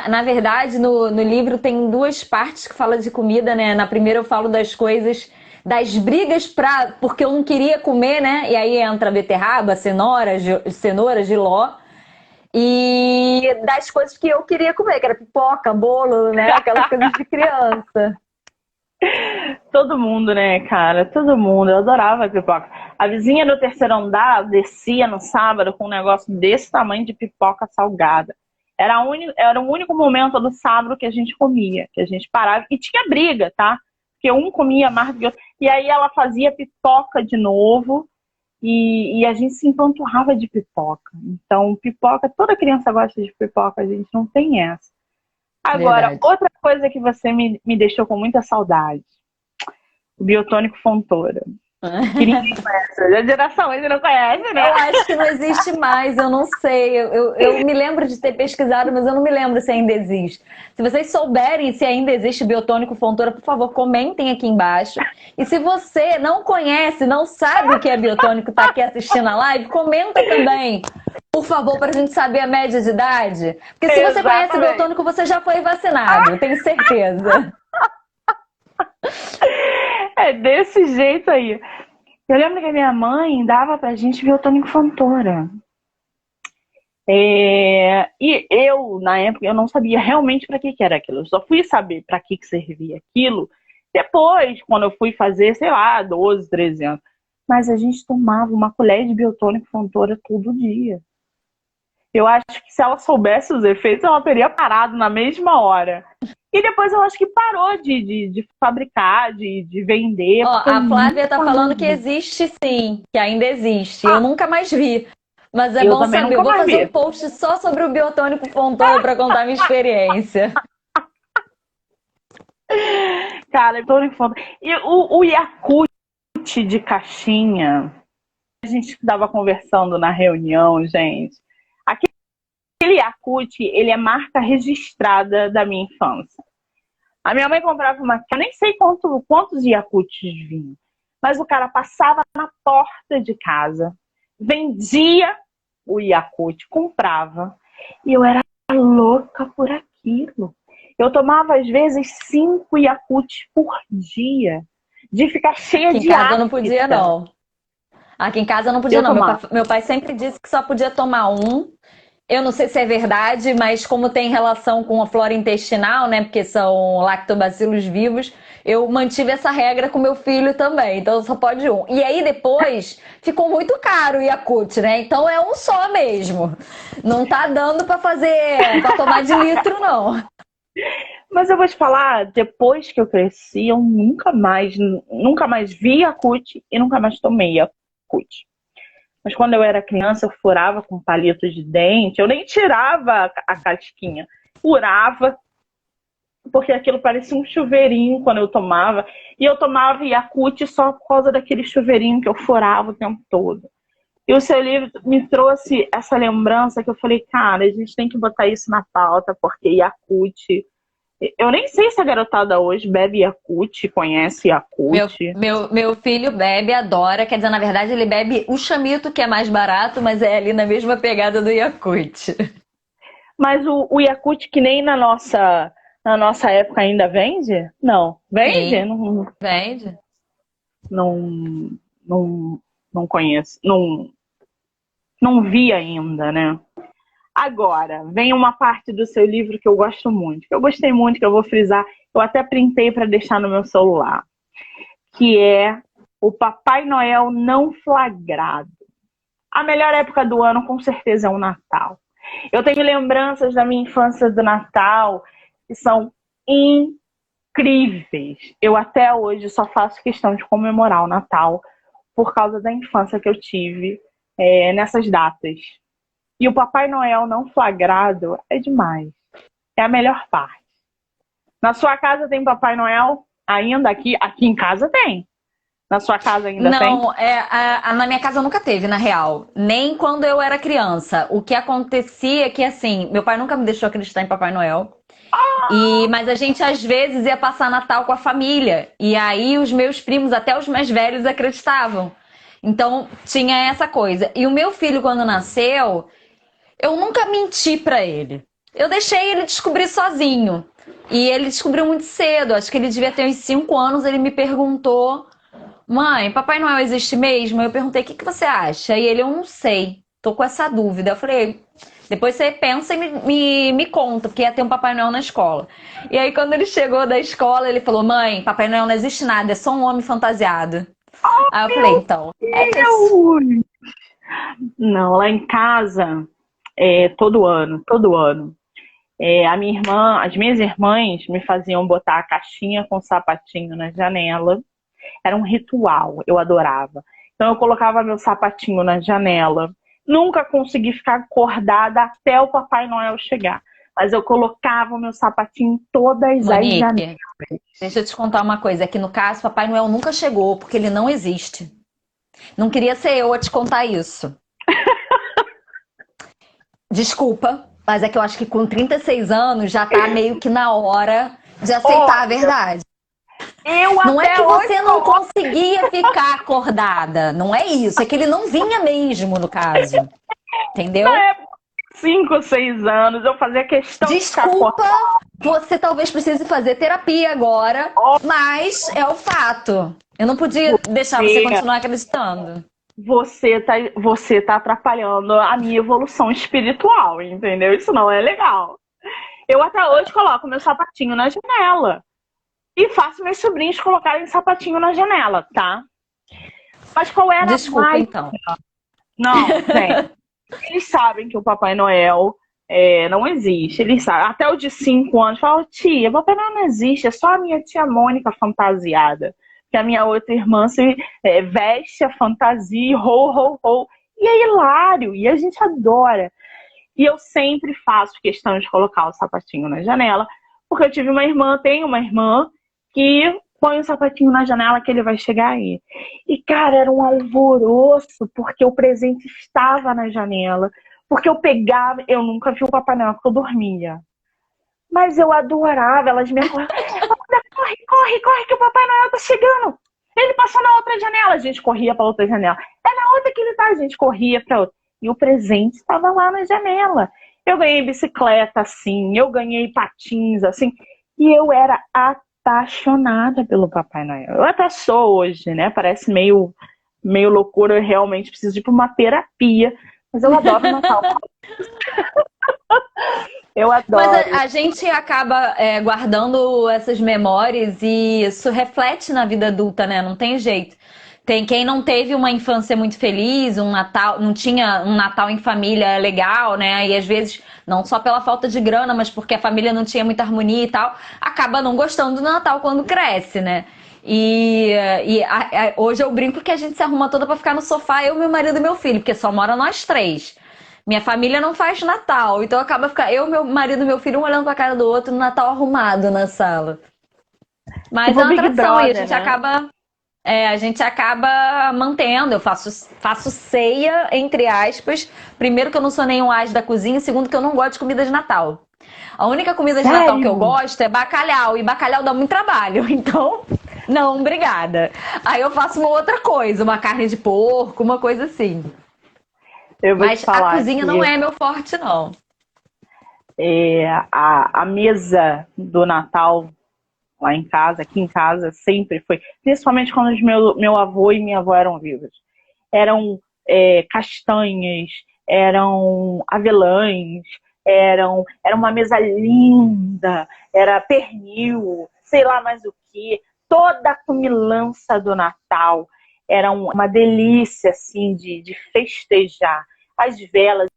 Na verdade, no livro tem duas partes que fala de comida, né? Na primeira eu falo das coisas, das brigas porque eu não queria comer, né? E aí entra beterraba, cenoura, jiló. E das coisas que eu queria comer, que era pipoca, bolo, né? Aquelas coisas de criança. Todo mundo, né, cara? Todo mundo. Eu adorava pipoca. A vizinha do terceiro andar descia no sábado com um negócio desse tamanho de pipoca salgada. Era o único momento do sábado que a gente comia, que a gente parava. E tinha briga, tá? Porque um comia mais do que o outro. E aí ela fazia pipoca de novo e a gente se empanturrava de pipoca. Então, pipoca, toda criança gosta de pipoca, a gente não tem essa. Agora, Verdade. outra coisa que você me deixou com muita saudade. O biotônico Fontoura. Que ninguém conhece. A geração ainda não conhece, né? Eu acho que não existe mais, eu não sei. Eu me lembro de ter pesquisado, mas eu não me lembro se ainda existe. Se vocês souberem se ainda existe biotônico Fontoura, por favor, comentem aqui embaixo. E se você não conhece, não sabe o que é biotônico, tá aqui assistindo a live, comenta também. Por favor, para a gente saber a média de idade. Porque se você conhece biotônico, você já foi vacinado, eu tenho certeza. É desse jeito aí. Eu lembro que a minha mãe dava pra gente biotônico Fontoura. E eu, na época, eu não sabia realmente para que era aquilo. Eu só fui saber para que servia aquilo depois, quando eu fui fazer, sei lá, 12, 13 anos. Mas a gente tomava uma colher de biotônico Fontoura todo dia. Eu acho que se ela soubesse os efeitos, ela teria parado na mesma hora. E depois eu acho que parou de fabricar, de vender. Ó, a Flávia tá falando que Horrível. existe sim, que ainda existe. Eu nunca mais vi. Mas é Eu bom também saber. Eu nunca vou mais fazer um vi. post só sobre o biotônico Fontoura para contar minha experiência. Cara, biotônico Fontoura. E o Yakult de caixinha, a gente estava conversando na reunião, gente. Aquele Yakult, ele é marca registrada da minha infância. A minha mãe comprava uma. Eu nem sei quantos Yakults vinham. Mas o cara passava na porta de casa, vendia o Yakult, comprava. E eu era louca por aquilo. Eu tomava, às vezes, 5 Yakults por dia. De ficar cheia Aqui em de casa eu não podia, afta. não. Aqui em casa eu não podia, Eu não. tomava. Meu pai sempre disse que só podia tomar um. Eu não sei se é verdade, mas como tem relação com a flora intestinal, né? Porque são lactobacilos vivos, eu mantive essa regra com meu filho também. Então só pode um. E aí depois ficou muito caro o Yakult, né? Então é um só mesmo. Não tá dando pra fazer, pra tomar de litro, não. Mas eu vou te falar, depois que eu cresci, eu nunca mais vi Yakult e nunca mais tomei Yakult. Mas quando eu era criança, eu furava com palito de dente. Eu nem tirava a casquinha. Furava, porque aquilo parecia um chuveirinho quando eu tomava. E eu tomava Yakult só por causa daquele chuveirinho que eu furava o tempo todo. E o seu livro me trouxe essa lembrança que eu falei, cara, a gente tem que botar isso na pauta, porque Yakult... Eu nem sei se a garotada hoje bebe Yakult, conhece Meu, Yakult. meu filho bebe, adora. Quer dizer, na verdade, ele bebe o chamito, que é mais barato, mas é ali na mesma pegada do Yakult. Mas o Yakult, que nem na nossa época ainda vende? Não. Vende? Sim, Não, vende. não, não, não conheço. Não vi ainda, né? Agora, vem uma parte do seu livro que eu gosto muito, que eu gostei muito, que eu vou frisar. Eu até printei para deixar no meu celular. Que é o Papai Noel não flagrado. A melhor época do ano, com certeza, é o Natal. Eu tenho lembranças da minha infância do Natal que são incríveis. Eu até hoje só faço questão de comemorar o Natal por causa da infância que eu tive nessas datas. E o Papai Noel não flagrado é demais. É a melhor parte. Na sua casa tem Papai Noel? Ainda aqui em casa tem. Na sua casa ainda tem? Não, na minha casa nunca teve, na real. Nem quando eu era criança. O que acontecia é que, assim, meu pai nunca me deixou acreditar em Papai Noel. Mas a gente, às vezes, ia passar Natal com a família. E aí os meus primos, até os mais velhos, acreditavam. Então, tinha essa coisa. E o meu filho, quando nasceu, eu nunca menti pra ele. Eu deixei ele descobrir sozinho. E ele descobriu muito cedo. Acho que ele devia ter uns 5 anos. Ele me perguntou: mãe, Papai Noel existe mesmo? Eu perguntei: o que você acha? E ele: eu não sei. tô com essa dúvida. Eu falei, depois você pensa e me conta, porque ia ter um Papai Noel na escola. E aí, quando ele chegou da escola, ele falou, mãe, Papai Noel não existe nada, é só um homem fantasiado. Aí eu falei, Meu então, é isso. Deus! Não, lá em casa, todo ano. A minha irmã, as minhas irmãs me faziam botar a caixinha com sapatinho na janela. Era um ritual, eu adorava. Então eu colocava meu sapatinho na janela. Nunca consegui ficar acordada até o Papai Noel chegar. Mas eu colocava o meu sapatinho em todas as janelas. Monique, deixa eu te contar uma coisa. É que no caso, Papai Noel nunca chegou, porque ele não existe. Não queria ser eu a te contar isso. Desculpa, mas é que eu acho que com 36 anos já tá meio que na hora de aceitar a verdade. Não é que você não conseguia ficar acordada, não é isso. É que ele não vinha mesmo, no caso. Entendeu? 5, 6 anos, eu fazia questão de ficar Desculpa, acordada. você talvez precise fazer terapia agora, mas é o fato. Eu não podia deixar você continuar acreditando. Você tá atrapalhando a minha evolução espiritual, entendeu? Isso não é legal. Eu até hoje coloco meu sapatinho na janela. E faço meus sobrinhos colocarem sapatinho na janela, tá? Mas qual era Desculpa, mais... então. Não, gente. Eles sabem que o Papai Noel não existe. Eles sabem. Até o de 5 anos falam, tia, Papai Noel não existe. É só a minha tia Mônica fantasiada. Que a minha outra irmã se veste a fantasia, ho. E é hilário. E a gente adora. E eu sempre faço questão de colocar o sapatinho na janela. Porque eu tenho uma irmã que põe o sapatinho na janela que ele vai chegar aí. E, cara, era um alvoroço, porque o presente estava na janela. Porque eu pegava, eu nunca vi o Papai Noel porque eu dormia. Mas eu adorava, elas me acordavam. Corre, que o Papai Noel tá chegando. Ele passou na outra janela, a gente corria pra outra janela. É na outra que ele tá, a gente corria pra outra. E o presente estava lá na janela. Eu ganhei bicicleta assim, eu ganhei patins assim. E eu era apaixonada pelo Papai Noel. Eu até sou hoje, né? Parece meio loucura, eu realmente preciso ir pra uma terapia. Mas eu adoro o Natal. Eu adoro. Mas a gente acaba guardando essas memórias e isso reflete na vida adulta, né? Não tem jeito. Tem quem não teve uma infância muito feliz, um Natal, não tinha um Natal em família legal, né? E às vezes, não só pela falta de grana, mas porque a família não tinha muita harmonia e tal, acaba não gostando do Natal quando cresce, né? Hoje eu brinco que a gente se arruma toda pra ficar no sofá, eu, meu marido e meu filho, porque só mora nós três. Minha família não faz Natal, então acaba ficar eu, meu marido e meu filho um olhando pra cara do outro no Natal arrumado na sala. Mas é uma tradição e a gente acaba mantendo. Eu faço ceia, entre aspas. Primeiro que eu não sou nenhum as da cozinha, segundo que eu não gosto de comida de Natal. A única comida de Natal que eu gosto é bacalhau, e bacalhau dá muito trabalho, então não, obrigada. Aí eu faço uma outra coisa, uma carne de porco, uma coisa assim. Mas a cozinha não é meu forte, não. A mesa do Natal lá em casa, aqui em casa, sempre foi. Principalmente quando meu avô e minha avó eram vivos. Eram castanhas, eram avelãs, era uma mesa linda, era pernil, sei lá mais o que. Toda a comilança do Natal era uma delícia, assim, de festejar. As velas,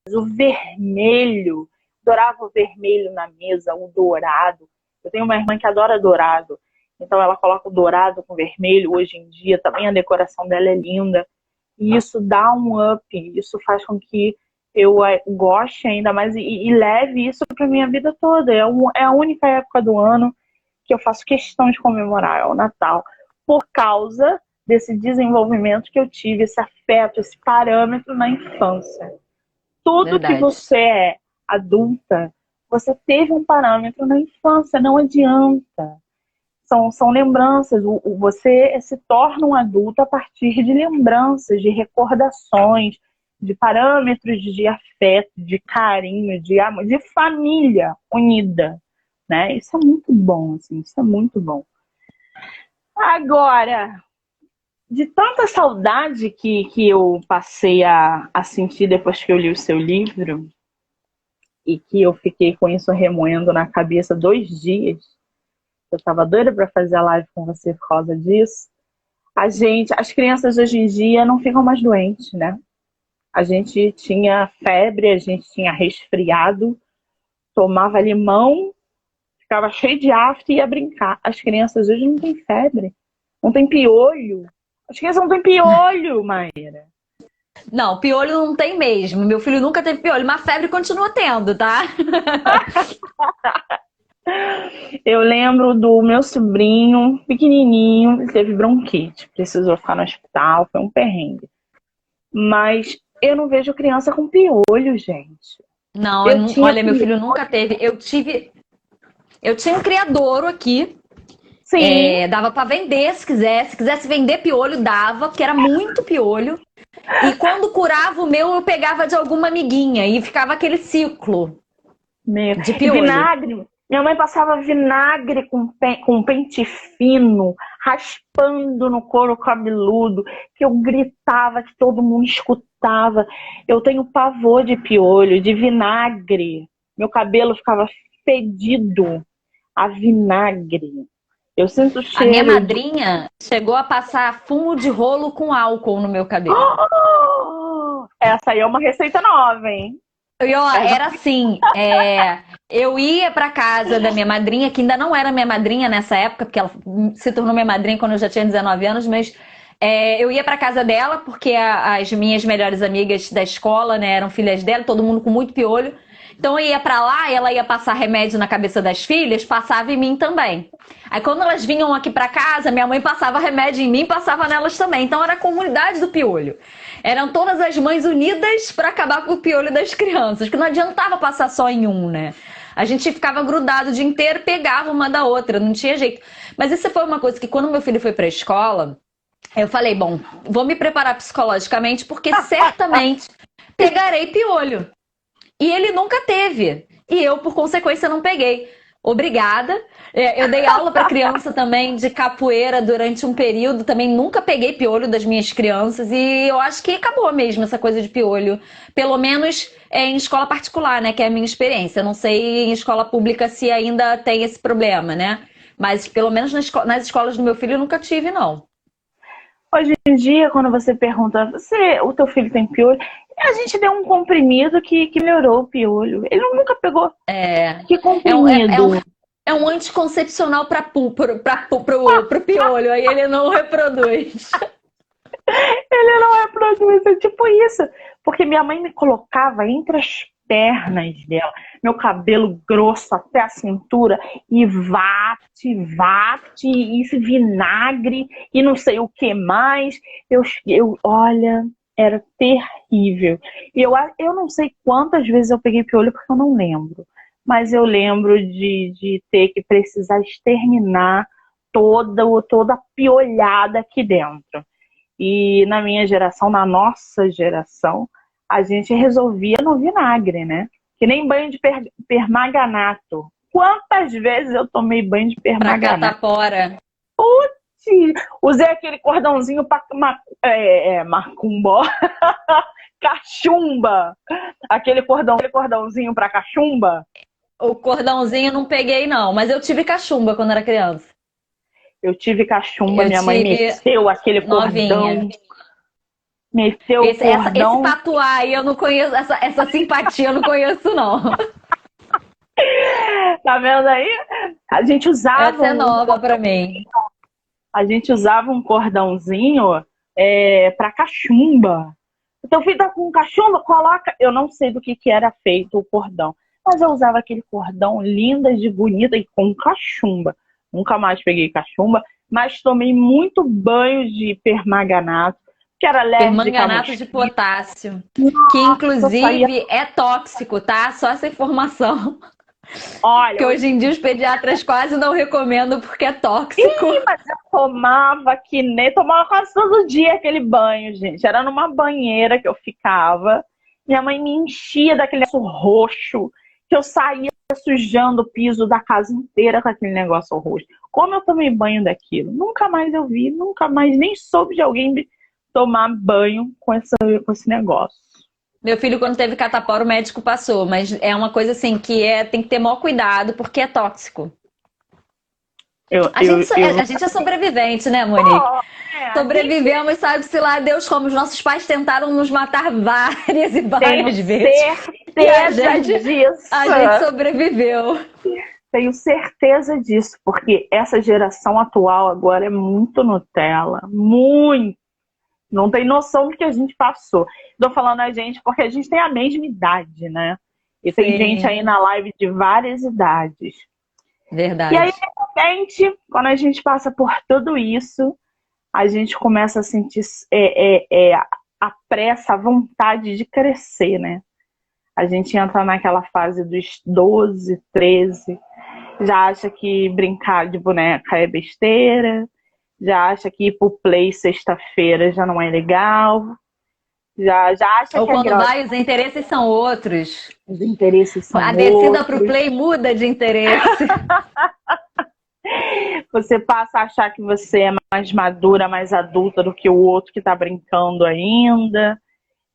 o vermelho, adorava o vermelho na mesa, o dourado. Eu tenho uma irmã que adora dourado, então ela coloca o dourado com vermelho hoje em dia, também a decoração dela é linda. E isso dá um up, isso faz com que eu goste ainda mais e leve isso para minha vida toda. É a única época do ano que eu faço questão de comemorar, é o Natal, por causa desse desenvolvimento que eu tive, esse afeto, esse parâmetro na infância. Tudo Verdade. que você é adulta, você teve um parâmetro na infância, não adianta. São lembranças, você se torna um adulto a partir de lembranças, de recordações, de parâmetros de afeto, de carinho, de amor, de família unida, né? Isso é muito bom, assim, isso é muito bom. Agora, de tanta saudade que eu passei a sentir depois que eu li o seu livro, e que eu fiquei com isso remoendo na cabeça 2 dias, eu estava doida para fazer a live com você por causa disso. As crianças hoje em dia não ficam mais doentes, né? A gente tinha febre, a gente tinha resfriado, tomava limão, ficava cheio de afta e ia brincar. As crianças hoje não têm febre, não tem piolho. As crianças não têm piolho, Maíra. Não, piolho não tem mesmo. Meu filho nunca teve piolho, mas febre continua tendo, tá? Eu lembro do meu sobrinho, pequenininho, ele teve bronquite, precisou ficar no hospital, foi um perrengue. Mas eu não vejo criança com piolho, gente. Não, olha, meu Piolho. filho nunca teve. Eu tinha um criadouro aqui. Sim. Dava pra vender se quisesse. Se quisesse vender piolho, dava, porque era muito piolho. E quando curava o meu, eu pegava de alguma amiguinha e ficava aquele ciclo de piolho. Vinagre. Minha mãe passava vinagre com pente fino, raspando no couro cabeludo, que eu gritava, que todo mundo escutava. Eu tenho pavor de piolho, de vinagre. Meu cabelo ficava fedido a vinagre. Eu sinto o cheiro. A minha madrinha chegou a passar fumo de rolo com álcool no meu cabelo. Oh! Essa aí é uma receita nova, hein? Era assim, eu ia pra casa da minha madrinha, que ainda não era minha madrinha nessa época, porque ela se tornou minha madrinha quando eu já tinha 19 anos, mas eu ia pra casa dela, porque as minhas melhores amigas da escola, né, eram filhas dela, todo mundo com muito piolho. Então eu ia pra lá, ela ia passar remédio na cabeça das filhas, passava em mim também. Aí quando elas vinham aqui pra casa, minha mãe passava remédio em mim, passava nelas também. Então era a comunidade do piolho. Eram todas as mães unidas pra acabar com o piolho das crianças, que não adiantava passar só em um, né? A gente ficava grudado o dia inteiro, pegava uma da outra, não tinha jeito. Mas isso foi uma coisa que quando meu filho foi pra escola, eu falei, bom, vou me preparar psicologicamente, porque certamente pegarei piolho. E ele nunca teve. E eu, por consequência, não peguei. Obrigada. Eu dei aula para criança também de capoeira durante um período. Também nunca peguei piolho das minhas crianças. E eu acho que acabou mesmo essa coisa de piolho. Pelo menos em escola particular, né? Que é a minha experiência. Eu não sei em escola pública se ainda tem esse problema, né? Mas pelo menos nas escolas do meu filho eu nunca tive, não. Hoje em dia, quando você pergunta, o teu filho tem piolho? A gente deu um comprimido que melhorou o piolho. Ele nunca pegou. Que comprimido? É um anticoncepcional pro piolho, aí ele não reproduz. Ele não reproduz, é tipo isso. Porque minha mãe me colocava entre as pernas dela, meu cabelo grosso até a cintura, e e esse vinagre, e não sei o que mais. Olha, era terrível. E eu não sei quantas vezes eu peguei piolho, porque eu não lembro. Mas eu lembro de ter que precisar exterminar toda a piolhada aqui dentro. E na minha geração, na nossa geração, a gente resolvia no vinagre, né? Que nem banho de permanganato. Quantas vezes eu tomei banho de permanganato? Pra catapora. Putz! Usei aquele cordãozinho para macumbó. Cachumba! Aquele cordãozinho para cachumba. O cordãozinho não peguei, não. Mas eu tive cachumba quando era criança. Eu tive cachumba, minha mãe meteu aquele cordão. Meteu o cordão. Esse patuá aí eu não conheço, essa simpatia eu não conheço, não. Tá vendo aí? A gente usava. Essa é nova pra mim. A gente usava um cordãozinho pra cachumba. Então, filho tá com cachumba, coloca. Eu não sei do que era feito o cordão, mas eu usava aquele cordão linda de bonita e com cachumba. Nunca mais peguei cachumba, mas tomei muito banho de permanganato, que era leve. Permanganato de potássio. Nossa, que inclusive é tóxico, tá? Só essa informação. Olha, que hoje em dia os pediatras quase não recomendam porque é tóxico. Sim, mas eu tomava quase todo dia aquele banho, gente. Era numa banheira que eu ficava. Minha mãe me enchia daquele roxo, que eu saía sujando o piso da casa inteira com aquele negócio roxo. Como eu tomei banho daquilo? Nunca mais eu vi, nunca mais nem soube de alguém tomar banho com esse negócio. Meu filho, quando teve catapora, o médico passou, mas é uma coisa assim que tem que ter maior cuidado porque é tóxico. A gente é sobrevivente, né, Monique? Sobrevivemos, sabe-se lá, Deus, como os nossos pais tentaram nos matar várias e várias vezes. Certeza disso. A gente sobreviveu. Tenho certeza disso, porque essa geração atual agora é muito Nutella. Muito. Não tem noção do que a gente passou. Estou falando a gente porque a gente tem a mesma idade, né? E tem gente aí na live de várias idades. Verdade. E aí, de repente, quando a gente passa por tudo isso, a gente começa a sentir a pressa, a vontade de crescer, né? A gente entra naquela fase dos 12, 13, já acha que brincar de boneca é besteira, já acha que ir pro play sexta-feira já não é legal, já acha Ou que quando vai, os interesses são outros. Os interesses são outros. A descida pro play muda de interesse. Você passa a achar que você é mais madura, mais adulta do que o outro que tá brincando ainda.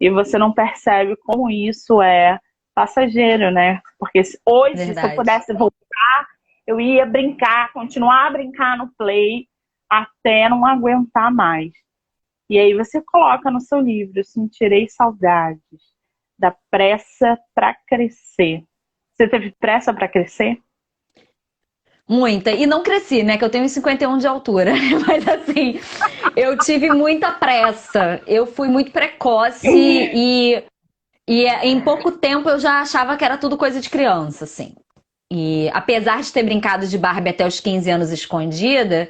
E você não percebe como isso é passageiro, né? Porque hoje, se eu pudesse voltar, eu ia brincar, continuar a brincar no play até não aguentar mais. E aí você coloca no seu livro, sentirei saudades da pressa para crescer. Você teve pressa para crescer? Muita. E não cresci, né? Que eu tenho 51 de altura. Mas assim, eu tive muita pressa. Eu fui muito precoce e em pouco tempo eu já achava que era tudo coisa de criança, assim. E apesar de ter brincado de Barbie até os 15 anos escondida,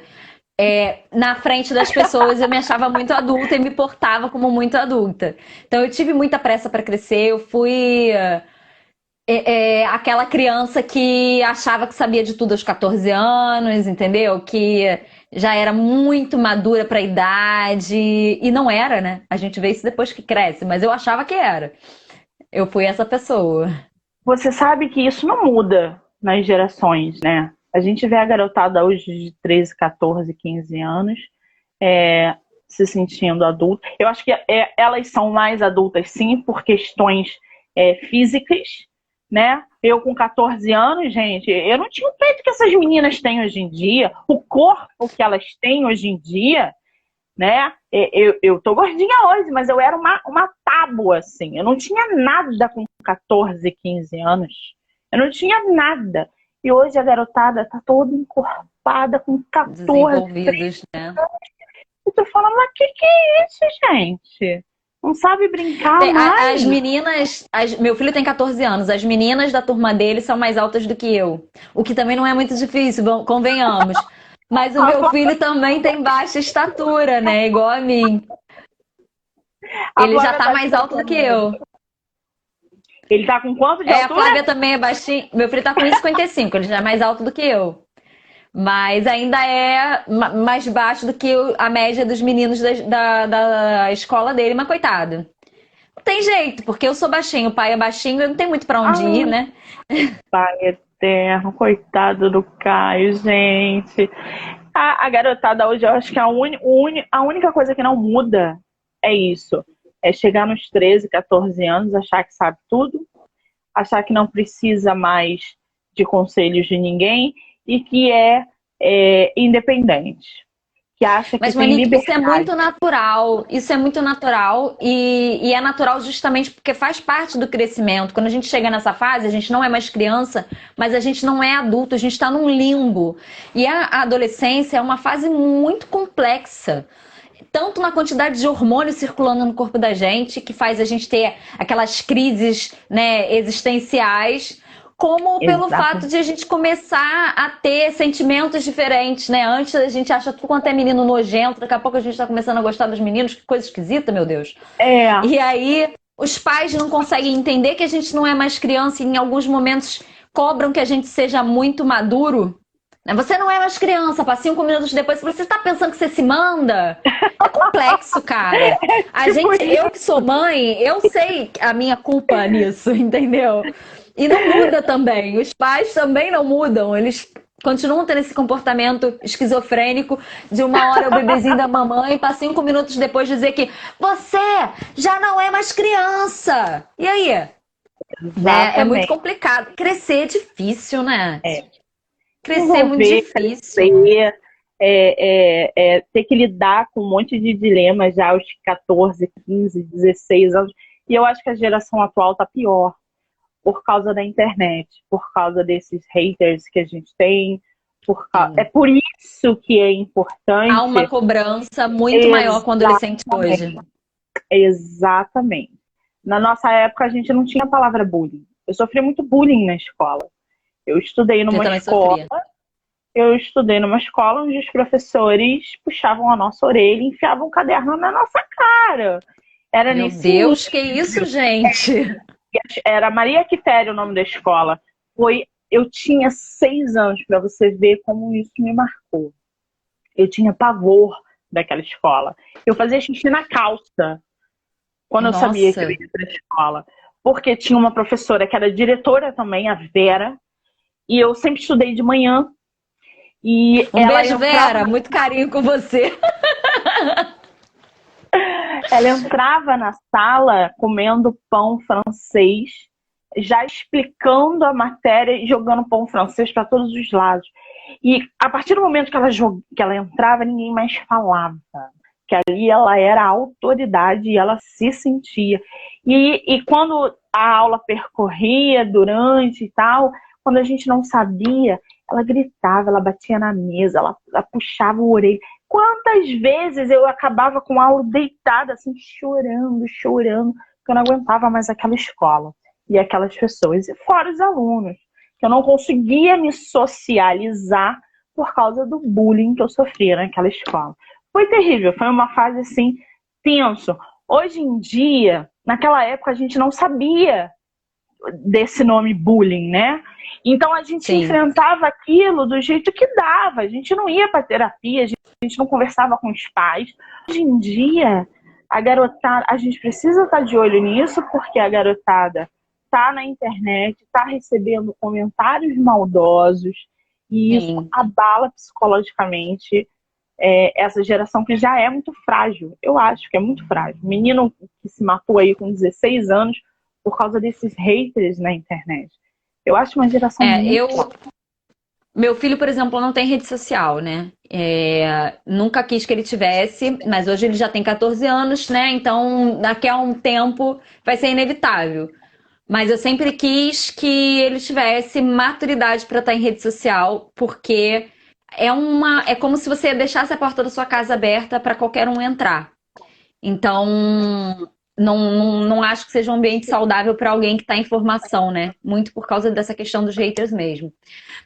na frente das pessoas eu me achava muito adulta e me portava como muito adulta. Então eu tive muita pressa para crescer. Eu fui aquela criança que achava que sabia de tudo aos 14 anos, entendeu? Que já era muito madura para a idade. E não era, né? A gente vê isso depois que cresce, mas eu achava que era. Eu fui essa pessoa. Você sabe que isso não muda nas gerações, né? A gente vê a garotada hoje de 13, 14, 15 anos se sentindo adulta. Eu acho que elas são mais adultas, sim, por questões físicas, né? Eu com 14 anos, gente, eu não tinha o peito que essas meninas têm hoje em dia, o corpo que elas têm hoje em dia, né? Eu tô gordinha hoje, mas eu era uma tábua, assim. Eu não tinha nada com 14, 15 anos. Eu não tinha nada. E hoje a garotada tá toda encorpada com 14. Desenvolvidos, né? Eu tô falando, mas que é isso, gente? Não sabe brincar mais? As meninas... meu filho tem 14 anos. As meninas da turma dele são mais altas do que eu. O que também não é muito difícil, convenhamos. Mas o meu filho também tem baixa estatura, né? Igual a mim. Ele já tá mais alto do que eu. Ele tá com quanto de altura? A Flávia também é baixinha. Meu filho tá com 1,55. Ele já é mais alto do que eu. Mas ainda é mais baixo do que a média dos meninos da escola dele. Mas coitado. Não tem jeito, porque eu sou baixinho. O pai é baixinho. Eu não tenho muito pra onde ir, né? Pai eterno. Coitado do Caio, gente. A garotada hoje, eu acho que a única coisa que não muda é isso. É chegar nos 13, 14 anos, achar que sabe tudo, achar que não precisa mais de conselhos de ninguém e que é independente. Que acha que Mas, tem Monique, liberdade. isso é muito natural. Isso é muito natural e é natural justamente porque faz parte do crescimento. Quando a gente chega nessa fase, a gente não é mais criança, mas a gente não é adulto, a gente está num limbo. E a adolescência é uma fase muito complexa. Tanto na quantidade de hormônios circulando no corpo da gente, que faz a gente ter aquelas crises, né, existenciais, como pelo fato de a gente começar a ter sentimentos diferentes, né? Antes a gente acha tudo quanto é menino nojento, daqui a pouco a gente tá começando a gostar dos meninos, que coisa esquisita, meu Deus. E aí os pais não conseguem entender que a gente não é mais criança e em alguns momentos cobram que a gente seja muito maduro. Você não é mais criança, para 5 minutos depois, você está pensando que você se manda? É complexo, cara. A Tipo gente, isso. eu que sou mãe, eu sei a minha culpa nisso, entendeu? E não muda também. Os pais também não mudam. Eles continuam tendo esse comportamento esquizofrênico de uma hora o bebezinho da mamãe para 5 minutos depois dizer que você já não é mais criança. E aí? Né? É muito Exatamente. complicado. Crescer é difícil, né? É. Crescer é muito Desenvolver, difícil. crescer, ter que lidar com um monte de dilemas já aos 14, 15, 16 anos. E eu acho que a geração atual está pior por causa da internet, por causa desses haters que a gente tem. É Sim. por isso que é Há uma importante. cobrança muito maior com o adolescente Exatamente. hoje. Exatamente. Na nossa época, a gente não tinha a palavra bullying. Eu sofri muito bullying na escola. Eu estudei Eu numa também escola sofria. Eu estudei numa escola onde os professores puxavam a nossa orelha e enfiavam um caderno na nossa cara. Era Meu nesse nível. Deus, que isso, gente? Era Maria Quitéria o nome da escola. Eu tinha 6 anos para você ver como isso me marcou. Eu tinha pavor daquela escola. Eu fazia xixi na calça quando eu sabia que eu Nossa. ia para a escola. Porque tinha uma professora que era diretora também, a Vera, e eu sempre estudei de manhã. E Um ela beijo, entrava Vera. Muito carinho com você. Ela entrava na sala comendo pão francês, já explicando a matéria e jogando pão francês para todos os lados. E a partir do momento que ela entrava, ninguém mais falava. Que ali ela era a autoridade e ela se sentia. E quando a aula percorria durante e tal, quando a gente não sabia, ela gritava, ela batia na mesa, ela puxava o orelha. Quantas vezes eu acabava com a aula deitada, assim, chorando, chorando, porque eu não aguentava mais aquela escola e aquelas pessoas, e fora os alunos, que eu não conseguia me socializar por causa do bullying que eu sofria naquela escola. Foi terrível, foi uma fase assim, tenso. Hoje em dia, naquela época, a gente não sabia desse nome bullying, né? Então a gente Sim. enfrentava aquilo do jeito que dava. A gente não ia para terapia, a gente não conversava com os pais. Hoje em dia, a garotada, a gente precisa estar de olho nisso, porque a garotada tá na internet, tá recebendo comentários maldosos, e isso Sim. abala psicologicamente essa geração que já é muito frágil. Eu acho que é muito frágil. Menino que se matou aí com 16 anos por causa desses haters na internet. Eu acho uma geração É, muito. meu filho, por exemplo, não tem rede social, né? Nunca quis que ele tivesse, mas hoje ele já tem 14 anos, né? Então, daqui a um tempo vai ser inevitável. Mas eu sempre quis que ele tivesse maturidade para estar em rede social, porque é como se você deixasse a porta da sua casa aberta para qualquer um entrar. Então, não acho que seja um ambiente saudável para alguém que está em formação, né? Muito por causa dessa questão dos haters mesmo.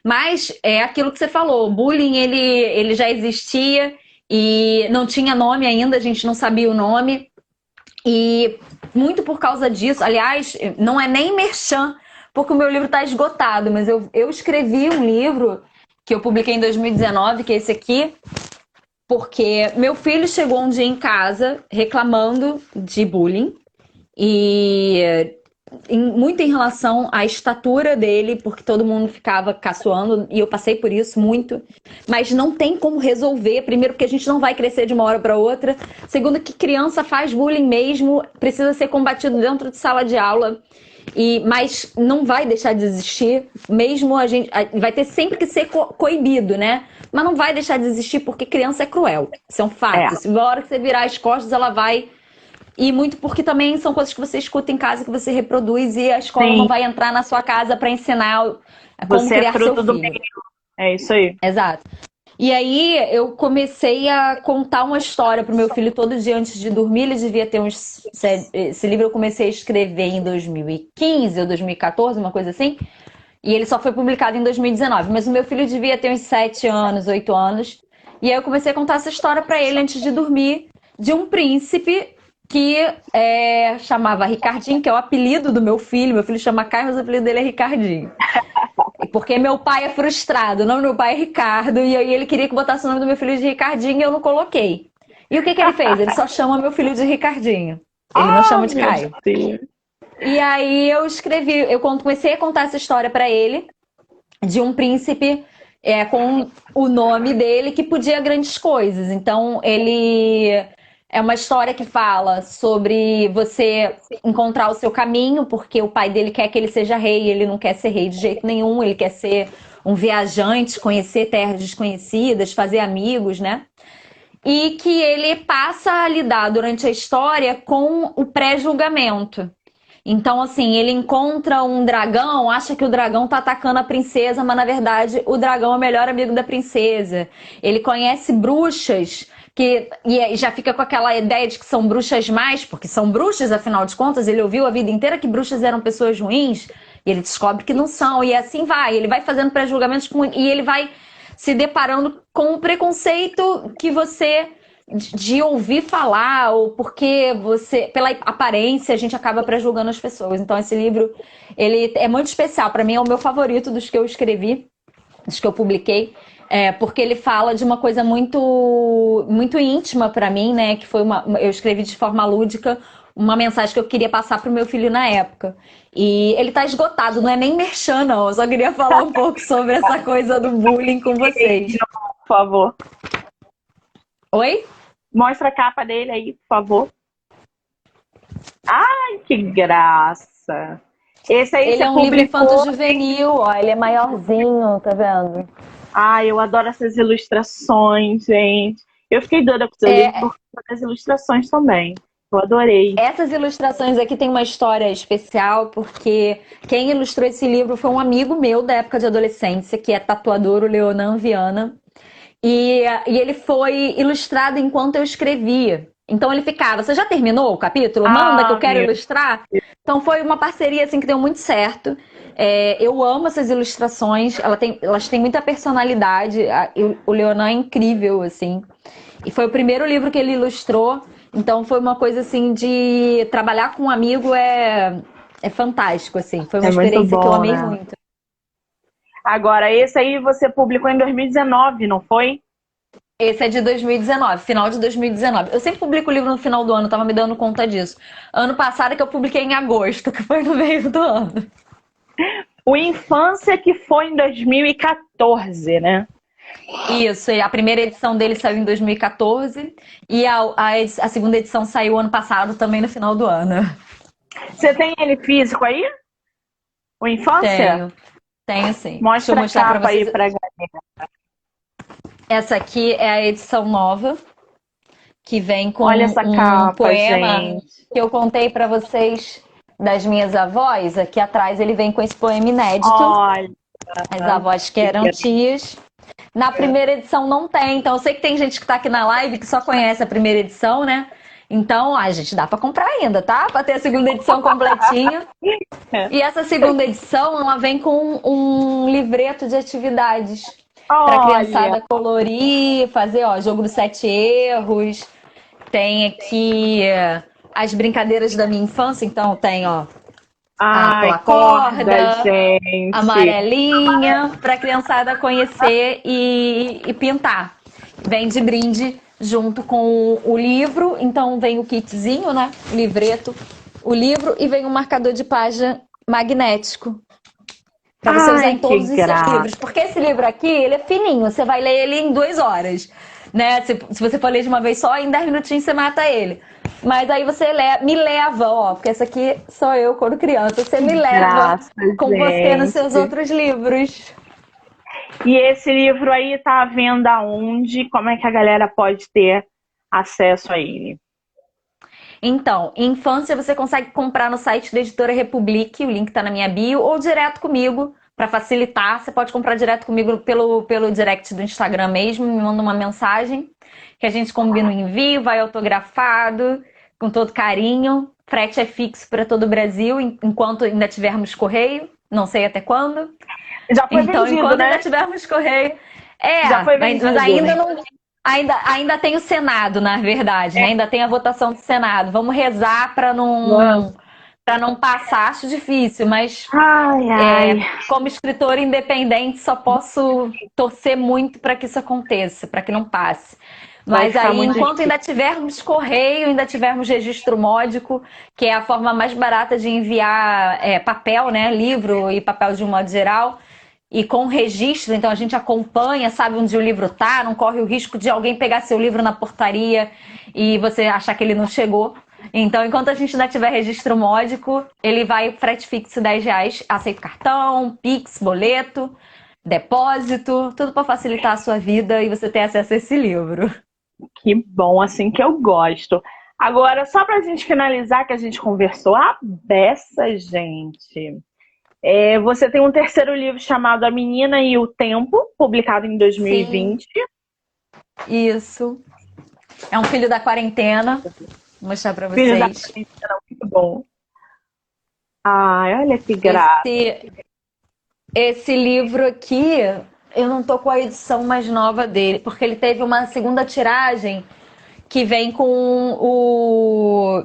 Mas é aquilo que você falou, o bullying ele já existia e não tinha nome ainda, a gente não sabia o nome. E muito por causa disso, aliás, não é nem merchan, porque o meu livro está esgotado, mas eu escrevi um livro que eu publiquei em 2019, que é esse aqui, porque meu filho chegou um dia em casa reclamando de bullying e muito em relação à estatura dele, porque todo mundo ficava caçoando, e eu passei por isso muito, mas não tem como resolver. Primeiro, porque a gente não vai crescer de uma hora para outra. Segundo, que criança faz bullying mesmo, precisa ser combatido dentro de sala de aula. Mas não vai deixar de existir, mesmo a gente vai ter sempre que ser coibido, né? Mas não vai deixar de existir porque criança é cruel. Isso é um É, fato. Se na hora que você virar as costas, ela vai. E muito porque também são coisas que você escuta em casa, que você reproduz, e a escola não sim, vai entrar na sua casa para ensinar como você é criar seu fruto do filho. meio. É isso aí. Exato. E aí eu comecei a contar uma história pro meu filho todo dia antes de dormir. Ele devia ter uns. Esse livro eu comecei a escrever em 2015 ou 2014, uma coisa assim. E ele só foi publicado em 2019. Mas o meu filho devia ter uns 7 anos, 8 anos. E aí eu comecei a contar essa história para ele antes de dormir, de um príncipe que chamava Ricardinho, que é o apelido do meu filho. Meu filho chama Caio, mas o apelido dele é Ricardinho. porque meu pai é frustrado, o nome do meu pai é Ricardo, e aí ele queria que botasse o nome do meu filho de Ricardinho e eu não coloquei. E o que que ele fez? Ele só chama meu filho de Ricardinho. Ele não chama de Meu Caio. Deus. E aí comecei a contar essa história pra ele, de um príncipe com o nome dele que podia grandes coisas. Então, ele é uma história que fala sobre você encontrar o seu caminho, porque o pai dele quer que ele seja rei, ele não quer ser rei de jeito nenhum, ele quer ser um viajante, conhecer terras desconhecidas, fazer amigos, né? E que ele passa a lidar durante a história com o pré-julgamento. Então, assim, ele encontra um dragão, acha que o dragão tá atacando a princesa, mas na verdade o dragão é o melhor amigo da princesa. Ele conhece bruxas e já fica com aquela ideia de que são bruxas mais, porque são bruxas, afinal de contas, ele ouviu a vida inteira que bruxas eram pessoas ruins, e ele descobre que não são, e assim vai. Ele vai fazendo pré-julgamentos e ele vai se deparando com o preconceito que você de ouvir falar, ou porque você, pela aparência, a gente acaba pré-julgando as pessoas. Então esse livro, ele é muito especial, para mim é o meu favorito dos que eu escrevi, dos que eu publiquei, porque ele fala de uma coisa muito muito íntima para mim, né, que foi eu escrevi de forma lúdica, uma mensagem que eu queria passar pro meu filho na época. E ele tá esgotado, não é nem merchan, não. Eu só queria falar um pouco sobre essa coisa do bullying com vocês. Por favor. Oi? Mostra a capa dele aí, por favor. Ai, que graça. Esse aí Ele você é um livro publicou. infanto-juvenil, ó. Ele é maiorzinho, tá vendo? Ai, eu adoro essas ilustrações, gente. Eu fiquei doida com o seu livro por causa das ilustrações também. Eu adorei. Essas ilustrações aqui tem uma história especial, porque quem ilustrou esse livro foi um amigo meu da época de adolescência, que é tatuador, o Leonan Viana. E ele foi ilustrado enquanto eu escrevia. Então ele ficava, você já terminou o capítulo? Manda que eu quero ilustrar. Então foi uma parceria assim que deu muito certo. Eu amo essas ilustrações, elas têm muita personalidade. O Leonan é incrível, assim. E foi o primeiro livro que ele ilustrou. Então foi uma coisa assim de trabalhar com um amigo é fantástico, assim. Foi uma experiência bom, que eu amei né? muito. Agora, esse aí você publicou em 2019, não foi? Esse é de 2019, final de 2019. Eu sempre publico o livro no final do ano, tava me dando conta disso. Ano passado que eu publiquei em agosto, que foi no meio do ano. O Infância, que foi em 2014, né? Isso, e a primeira edição dele saiu em 2014 e a segunda edição saiu ano passado, também no final do ano. Você tem ele físico aí? O Infância? Tenho sim. Mostra Deixa eu mostrar a capa pra vocês. aí pra galera. Essa aqui é a edição nova, que vem com Olha essa capa, poema gente. que eu contei pra vocês das minhas avós. Aqui atrás ele vem com esse poema inédito. Olha. As avós que eram tias. Na primeira edição não tem, então eu sei que tem gente que tá aqui na live que só conhece a primeira edição, né? Então, gente, dá pra comprar ainda, tá? Pra ter a segunda edição completinha. E essa segunda edição, ela vem com um livreto de atividades pra criançada colorir, fazer, jogo dos 7 erros. Tem aqui as brincadeiras da minha infância, então tem, a corda, gente. amarelinha, pra criançada conhecer e pintar. Vem de brinde junto com o livro, então vem o kitzinho, né? O livreto, o livro e vem um marcador de página magnético. Pra você usar em todos os seus livros. Porque esse livro aqui, ele é fininho, você vai ler ele em 2 horas. Né? Se você for ler de uma vez só, em 10 minutinhos você mata ele. Mas aí você me leva, porque essa aqui sou eu quando criança. Você me leva com você nos seus outros livros. E esse livro aí tá à venda aonde? Como é que a galera pode ter acesso a ele? Então, Infância você consegue comprar no site da Editora Republique, o link tá na minha bio, ou direto comigo, para facilitar. Você pode comprar direto comigo pelo direct do Instagram mesmo, me manda uma mensagem, que a gente combina o envio, vai autografado, com todo carinho. Frete é fixo para todo o Brasil, enquanto ainda tivermos correio, não sei até quando. Já foi então, vendido, enquanto né? ainda tivermos correio... Já foi vendido, mas ainda né? não... Ainda tem o Senado, na verdade, né? Ainda tem a votação do Senado. Vamos rezar para para não passar, acho difícil, mas Ai, ai. como escritora independente só posso torcer muito para que isso aconteça, para que não passe. Vai Mas ficar aí, muito enquanto difícil. ainda tivermos correio, ainda tivermos registro módico, que é a forma mais barata de enviar papel, né, livro e papel de um modo geral, e com registro, então a gente acompanha, sabe onde o livro tá, não corre o risco de alguém pegar seu livro na portaria e você achar que ele não chegou. Então, enquanto a gente ainda tiver registro módico, ele vai frete fixo R$ 10, aceita cartão, Pix, boleto, depósito, tudo para facilitar a sua vida e você ter acesso a esse livro. Que bom, assim que eu gosto. Agora, só pra gente finalizar, que a gente conversou a beça, gente. Você tem um terceiro livro chamado A Menina e o Tempo, publicado em Sim, 2020. isso. É um filho da quarentena. Vou mostrar para Filho da vocês. Quarentena, muito bom. Ai, olha que graça. Esse livro aqui, eu não tô com a edição mais nova dele, porque ele teve uma segunda tiragem que vem com o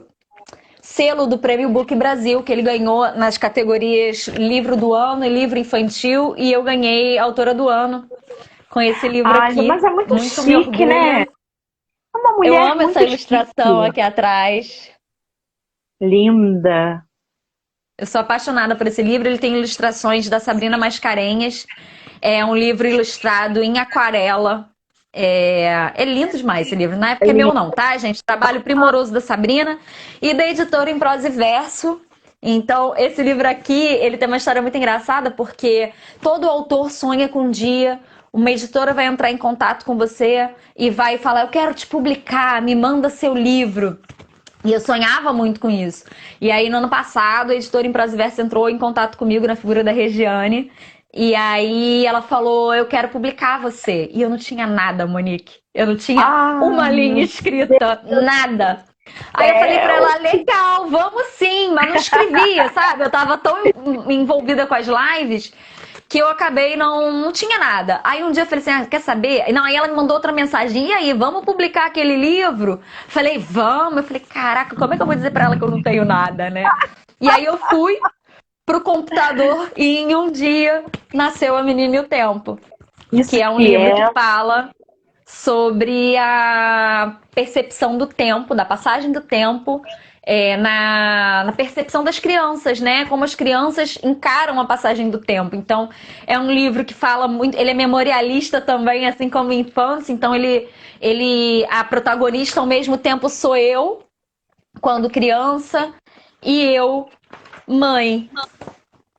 selo do Prêmio Book Brasil, que ele ganhou nas categorias Livro do Ano e Livro Infantil, e eu ganhei Autora do Ano com esse livro Ai, aqui. mas é muito Muito me chique, né? orgulha. É uma Eu mulher amo essa muito ilustração chique. aqui atrás. Linda. Eu sou apaixonada por esse livro. Ele tem ilustrações da Sabrina Mascarenhas. É um livro ilustrado em aquarela. É lindo demais esse livro. Na É época é meu linda. não, tá, gente? Trabalho primoroso da Sabrina e da editora em prosa e verso. Então, esse livro aqui, ele tem uma história muito engraçada porque todo autor sonha com um dia uma editora vai entrar em contato com você e vai falar: eu quero te publicar, me manda seu livro. E eu sonhava muito com isso. E aí, no ano passado, a editora em prosa e verso entrou em contato comigo na figura da Regiane. E aí ela falou: eu quero publicar você. E eu não tinha nada, Monique. Eu não tinha Ai, uma linha meu escrita, nada. Aí eu falei pra ela: Deus. legal, vamos sim, mas não escrevia, sabe? Eu tava tão envolvida com as lives que eu acabei não tinha nada. Aí um dia eu falei assim: quer saber? Não, aí ela me mandou outra mensagem: e aí, vamos publicar aquele livro? Falei: vamos. Eu falei: caraca, como é que eu vou dizer pra ela que eu não tenho nada, né? E aí eu fui pro computador e em um dia nasceu A Menina e o Tempo, Isso que é um que livro que é. fala sobre a percepção do tempo, da passagem do tempo, na percepção das crianças, né? Como as crianças encaram a passagem do tempo. Então, é um livro que fala muito, ele é memorialista também, assim como infância. Então, a protagonista ao mesmo tempo sou eu, quando criança, e eu, mãe, né?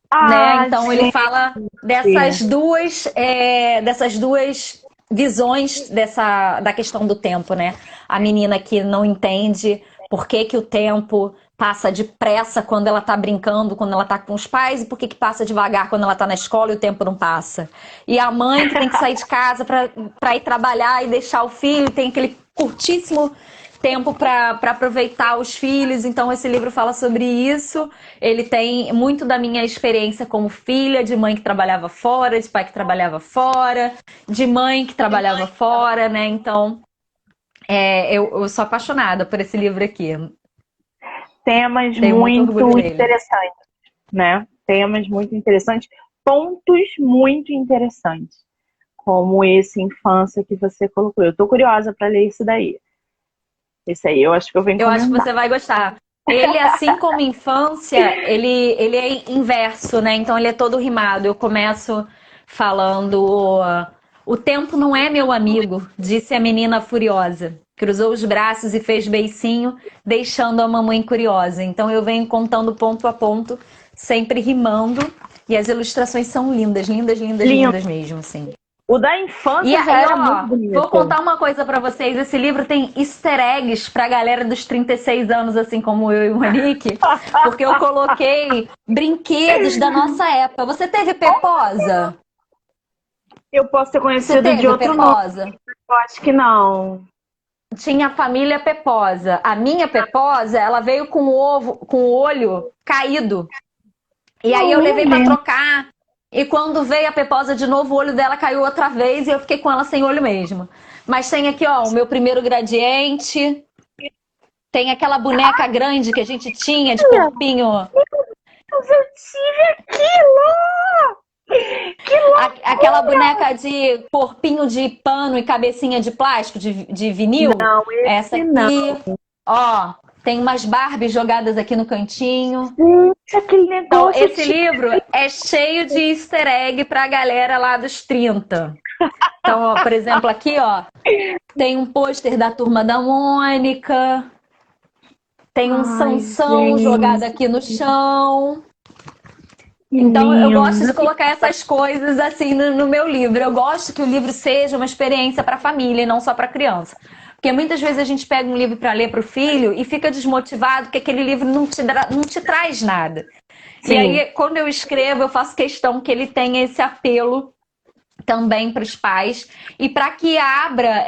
Ah, Então ele gente. fala dessas duas visões da questão do tempo, né? A menina que não entende por que que o tempo passa depressa quando ela tá brincando, quando ela tá com os pais, e por que que passa devagar quando ela tá na escola e o tempo não passa. E a mãe que tem que sair de casa para ir trabalhar e deixar o filho, tem aquele curtíssimo tempo para aproveitar os filhos. Então esse livro fala sobre isso. Ele tem muito da minha experiência como filha, de mãe que trabalhava fora, de pai que trabalhava fora, de mãe que trabalhava fora, né? Então eu sou apaixonada por esse livro aqui. Temas Tenho muito orgulho muito dele. interessantes, né? Temas muito interessantes, pontos muito interessantes, como esse infância que você colocou. Eu tô curiosa para ler isso daí. Esse aí eu acho que eu vou Eu acho que encomendar. você vai gostar. Ele, assim como infância, ele é inverso, né? Então ele é todo rimado. Eu começo falando: o tempo não é meu amigo, disse a menina furiosa. Cruzou os braços e fez beicinho, deixando a mamãe curiosa. Então eu venho contando ponto a ponto, sempre rimando. E as ilustrações são lindas, lindas, lindas, Lindo. lindas mesmo, assim. O da E infância já aí, era muito ó, vou bonito. contar uma coisa pra vocês. Esse livro tem easter eggs pra galera dos 36 anos, assim como eu e o Monique, porque eu coloquei brinquedos da nossa época. Você teve Peposa? Eu posso ter Você conhecido de teve outro nome, Peposa? eu acho que não. Tinha a família Peposa. A minha Peposa, ela veio com o ovo, com o olho caído. E aí eu Não levei pra lembro. trocar. E quando veio a Peposa de novo, o olho dela caiu outra vez e eu fiquei com ela sem olho mesmo. Mas tem aqui, ó, o meu primeiro gradiente. Tem aquela boneca grande que a gente tinha de corpinho. Mas eu tive aquilo! Que louco! Aquela boneca de corpinho de pano e cabecinha de plástico, de vinil. Não, Essa esse não. aqui, ó, tem umas Barbies jogadas aqui no cantinho. Gente, aquele Então, negócio esse livro é cheio de easter egg pra galera lá dos 30. Então, ó, por exemplo, aqui, ó, tem um pôster da Turma da Mônica, tem um Ai, Sansão jogado gente, aqui no chão. que Então, eu gosto de lindo. colocar essas coisas assim no meu livro. Eu gosto que o livro seja uma experiência para a família e não só para a criança. Porque muitas vezes a gente pega um livro para ler para o filho e fica desmotivado porque aquele livro não te traz nada. Sim. E aí, quando eu escrevo, eu faço questão que ele tenha esse apelo também para os pais e para que abra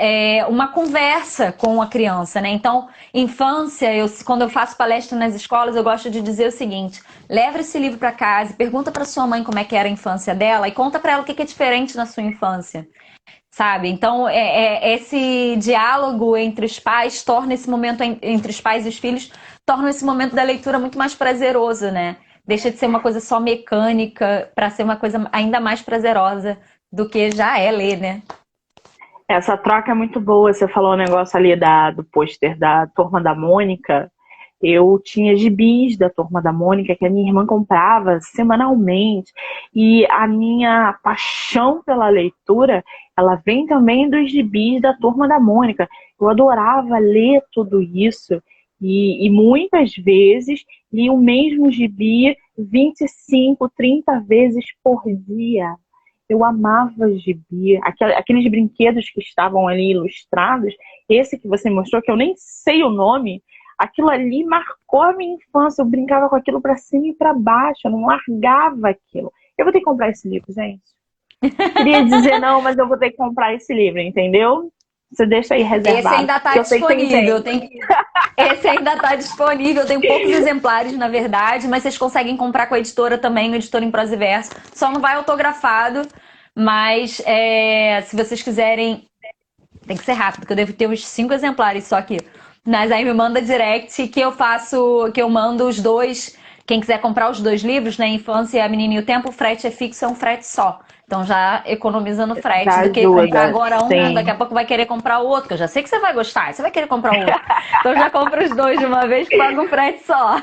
uma conversa com a criança, né? Então, infância, quando eu faço palestra nas escolas, eu gosto de dizer o seguinte: leva esse livro para casa, pergunta para sua mãe como é que era a infância dela e conta para ela o que é diferente na sua infância, sabe? Então, esse diálogo entre os pais torna esse momento entre os pais e os filhos, torna esse momento da leitura muito mais prazeroso, né? Deixa de ser uma coisa só mecânica para ser uma coisa ainda mais prazerosa do que já é ler, né? Essa troca é muito boa. Você falou o negócio ali do pôster da Turma da Mônica. Eu tinha gibis da Turma da Mônica que a minha irmã comprava semanalmente. E a minha paixão pela leitura, ela vem também dos gibis da Turma da Mônica. Eu adorava ler tudo isso. E muitas vezes li o mesmo gibi 25, 30 vezes por dia. Eu amava gibi, aqueles brinquedos que estavam ali ilustrados, esse que você mostrou, que eu nem sei o nome, aquilo ali marcou a minha infância. Eu brincava com aquilo para cima e para baixo, eu não largava aquilo. Eu vou ter que comprar esse livro, gente. Queria dizer não, mas eu vou ter que comprar esse livro, entendeu? Você deixa aí reservado. Esse ainda está disponível. Esse ainda está disponível. Tem poucos exemplares, na verdade, mas vocês conseguem comprar com a editora também, no Editora em Prosa e Verso. Só não vai autografado, mas se vocês quiserem, tem que ser rápido, porque eu devo ter uns 5 exemplares só aqui. Mas aí me manda direct que eu mando os dois. Quem quiser comprar os 2 livros, né? Infância, a Menina e o Tempo, o frete é fixo, é um frete só. Então já economiza no frete Já do que ajuda, comprar agora um, sim. daqui a pouco vai querer comprar o outro, que eu já sei que você vai gostar, você vai querer comprar o outro. Então já compra os 2 de uma vez que paga um frete só.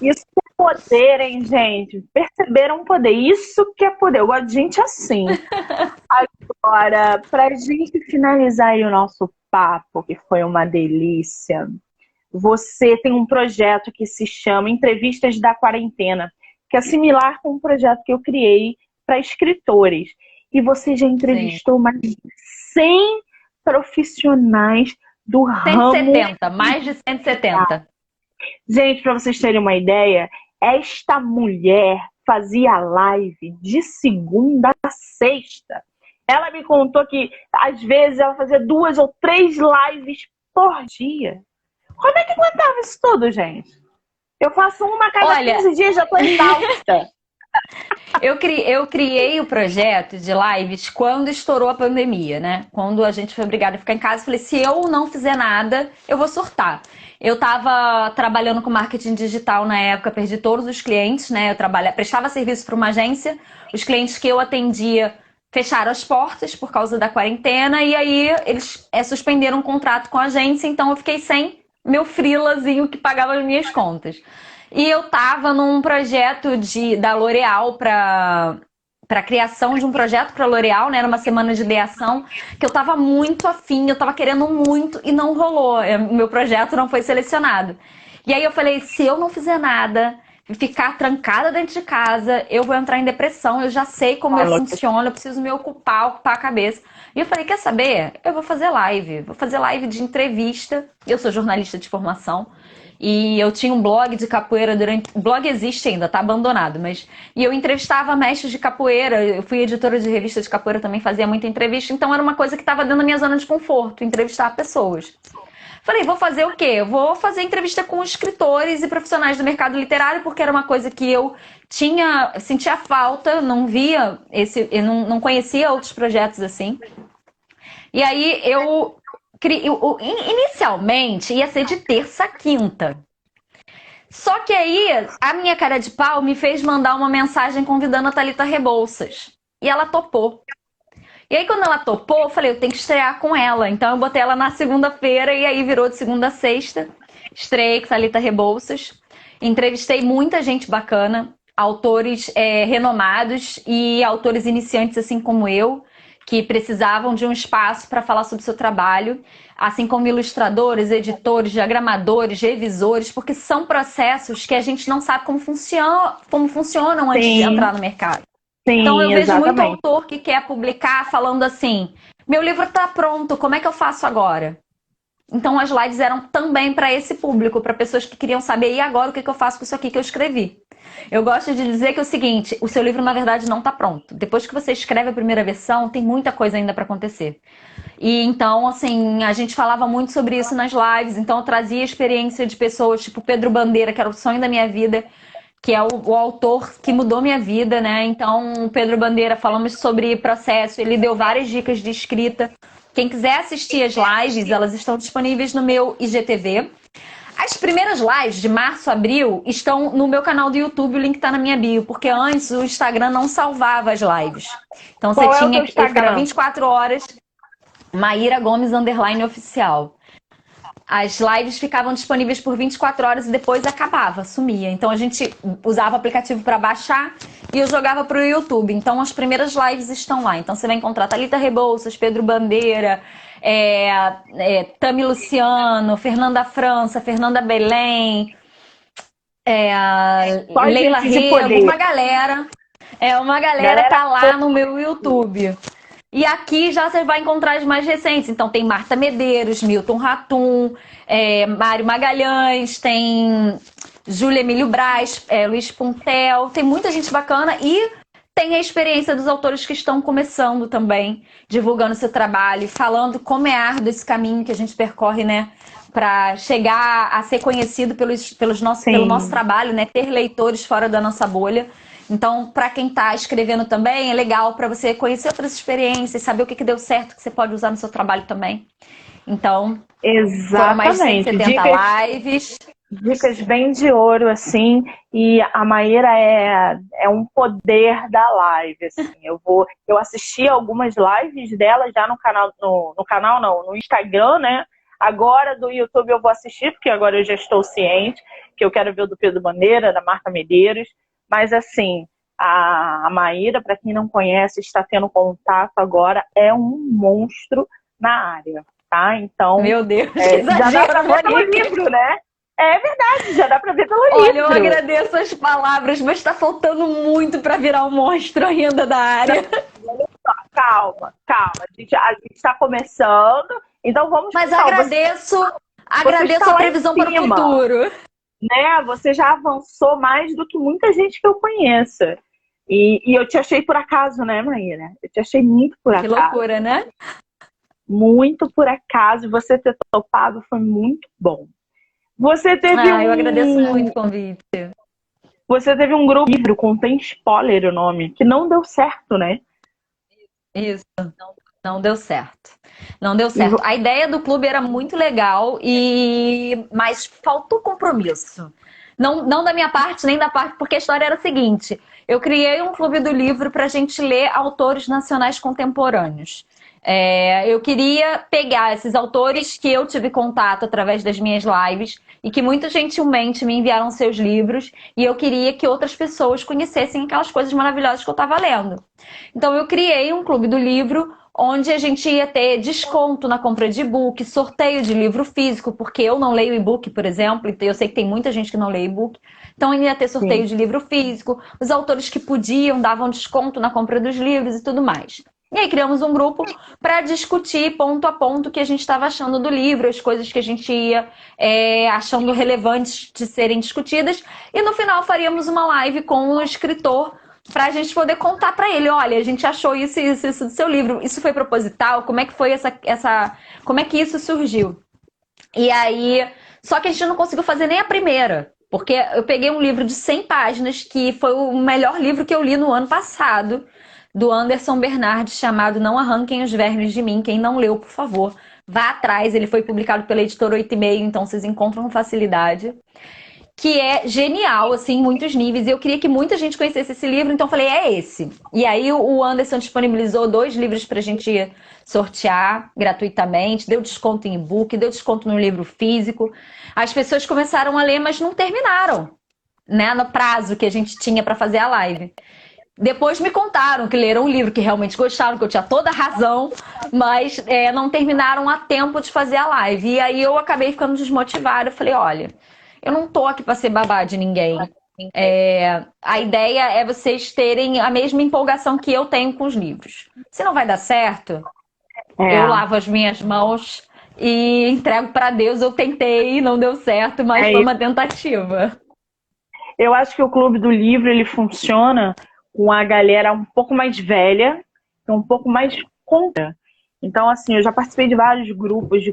Isso que é poder, hein, gente? Perceberam o poder. Isso que é poder. Eu gosto de gente assim. Agora, pra gente finalizar aí o nosso papo, que foi uma delícia, você tem um projeto que se chama Entrevistas da Quarentena, que é similar com um projeto que eu criei para escritores. E você já entrevistou mais de 100 profissionais do ramo. 170, mais de 170. Gente, para vocês terem uma ideia, esta mulher fazia live de segunda a sexta. Ela me contou que, às vezes, ela fazia 2 ou 3 lives por dia. Como é que aguentava isso tudo, gente? Eu faço uma a cada 15 dias, já tô exausta. Eu criei o projeto de lives quando estourou a pandemia, né? Quando a gente foi obrigado a ficar em casa, eu falei, se eu não fizer nada, eu vou surtar. Eu estava trabalhando com marketing digital na época, perdi todos os clientes, né? Eu prestava serviço para uma agência, os clientes que eu atendia fecharam as portas por causa da quarentena e aí eles suspenderam um contrato com a agência, então eu fiquei sem meu freelazinho que pagava as minhas contas. E eu tava num projeto da L'Oréal para criação de um projeto para L'Oréal, né? Era uma semana de ideação que eu tava muito afim, eu tava querendo muito e não rolou. O meu projeto não foi selecionado. E aí eu falei, se eu não fizer nada, ficar trancada dentro de casa, eu vou entrar em depressão, eu já sei como eu funciono, eu preciso me ocupar a cabeça. E eu falei, quer saber? Eu vou fazer live de entrevista. Eu sou jornalista de formação. E eu tinha um blog de capoeira O blog existe ainda, tá abandonado, mas... E eu entrevistava mestres de capoeira, eu fui editora de revista de capoeira também, fazia muita entrevista, então era uma coisa que estava dentro da minha zona de conforto, entrevistar pessoas. Falei, vou fazer o quê? Eu vou fazer entrevista com escritores e profissionais do mercado literário, porque era uma coisa que eu sentia falta, não via, eu não conhecia outros projetos assim. E aí eu Inicialmente ia ser de terça a quinta. Só que aí a minha cara de pau me fez mandar uma mensagem convidando a Thalita Rebouças. E ela topou. E aí quando ela topou, eu falei, eu tenho que estrear com ela. Então eu botei ela na segunda-feira e aí virou de segunda a sexta. Estreiei com Thalita Rebouças. Entrevistei muita gente bacana, autores renomados e autores iniciantes assim como eu, que precisavam de um espaço para falar sobre o seu trabalho, assim como ilustradores, editores, diagramadores, revisores, porque são processos que a gente não sabe como funcionam antes de entrar no mercado. Então eu vejo muito autor que quer publicar falando assim, meu livro está pronto, como é que eu faço agora? Então as lives eram também para esse público, para pessoas que queriam saber, e agora o que eu faço com isso aqui que eu escrevi? Eu gosto de dizer que é o seguinte, o seu livro na verdade não está pronto. Depois que você escreve a primeira versão, tem muita coisa ainda para acontecer. E então, assim, a gente falava muito sobre isso nas lives, então eu trazia a experiência de pessoas tipo Pedro Bandeira, que era o sonho da minha vida, que é o autor que mudou minha vida, né? Então, Pedro Bandeira, falamos sobre processo, ele deu várias dicas de escrita. Quem quiser assistir as lives, elas estão disponíveis no meu IGTV. As primeiras lives de março, abril, estão no meu canal do YouTube, o link tá na minha bio, porque antes o Instagram não salvava as lives. Então você tinha que ficava 24 horas, Maíra Gomes _oficial. As lives ficavam disponíveis por 24 horas e depois acabava, sumia. Então a gente usava o aplicativo para baixar e eu jogava para o YouTube. Então as primeiras lives estão lá. Então você vai encontrar Thalita Rebouças, Pedro Bandeira, Tami Luciano, Fernanda França, Fernanda Belém, Leila Rego, uma galera. Uma galera tá lá no meu YouTube. E aqui já você vai encontrar as mais recentes. Então tem Marta Medeiros, Milton Ratum, Mário Magalhães, tem Júlia Emílio Braz, Luiz Puntel. Tem muita gente bacana e tem a experiência dos autores que estão começando também, divulgando seu trabalho, falando como é árduo esse caminho que a gente percorre, né? Para chegar a ser conhecido pelo nosso trabalho, né? Ter leitores fora da nossa bolha. Então, para quem está escrevendo também, é legal para você conhecer outras experiências, saber o que deu certo que você pode usar no seu trabalho também. Então, foram mais de 170 lives. Dicas bem de ouro, assim, e a Maíra é um poder da live, assim. Eu assisti algumas lives dela já no canal, no Instagram, né? Agora do YouTube eu vou assistir, porque agora eu já estou ciente que eu quero ver o do Pedro Bandeira, da Marta Medeiros. Mas assim, a Maíra, para quem não conhece, está tendo contato agora, é um monstro na área, tá? Então, meu Deus, já dá para ver pelo livro, né? É verdade, já dá para ver pelo livro. Olha, eu agradeço as palavras, mas está faltando muito para virar um monstro ainda da área. Calma. A gente está começando, então vamos... Mas agradeço a previsão para o futuro. Né? Você já avançou mais do que muita gente que eu conheço. E eu te achei por acaso, né, Maíra? Eu te achei muito por acaso. Que loucura, né? Muito por acaso. Você ter topado foi muito bom. Você teve eu agradeço muito o convite. Você teve um grupo livro, contém spoiler o nome, que não deu certo, né? Isso, não deu certo. Não deu certo. A ideia do clube era muito legal, mas faltou compromisso. Não da minha parte, nem da parte, porque a história era a seguinte. Eu criei um clube do livro para a gente ler autores nacionais contemporâneos. Eu queria pegar esses autores que eu tive contato através das minhas lives e que muito gentilmente me enviaram seus livros, e eu queria que outras pessoas conhecessem aquelas coisas maravilhosas que eu estava lendo. Então eu criei um clube do livro onde a gente ia ter desconto na compra de e-book, sorteio de livro físico, porque eu não leio e-book, por exemplo, e eu sei que tem muita gente que não lê e-book, então ia ter sorteio de livro físico, os autores que podiam davam desconto na compra dos livros e tudo mais. E aí criamos um grupo para discutir ponto a ponto o que a gente estava achando do livro, as coisas que a gente ia achando relevantes de serem discutidas, e no final faríamos uma live com o escritor para a gente poder contar para ele, olha, a gente achou isso do seu livro, isso foi proposital, como é que foi como é que isso surgiu? E aí, só que a gente não conseguiu fazer nem a primeira, porque eu peguei um livro de 100 páginas, que foi o melhor livro que eu li no ano passado, do Anderson Bernardi, chamado Não Arranquem os Vermes de Mim. Quem não leu, por favor, vá atrás, ele foi publicado pela editora 8,5, então vocês encontram com facilidade. Que é genial, assim, em muitos níveis. E eu queria que muita gente conhecesse esse livro, então eu falei, é esse. E aí o Anderson disponibilizou 2 livros pra gente sortear gratuitamente, deu desconto em e-book, deu desconto no livro físico. As pessoas começaram a ler, mas não terminaram, né, no prazo que a gente tinha para fazer a live. Depois me contaram que leram o livro, que realmente gostaram, que eu tinha toda a razão, mas não terminaram a tempo de fazer a live. E aí eu acabei ficando desmotivada. Eu falei, olha, eu não tô aqui para ser babá de ninguém. A ideia é vocês terem a mesma empolgação que eu tenho com os livros. Se não vai dar certo, eu lavo as minhas mãos e entrego para Deus. Eu tentei, não deu certo, mas foi uma tentativa. Eu acho que o Clube do Livro, ele funciona com a galera um pouco mais velha, um pouco mais contra. Então, assim, eu já participei de vários grupos de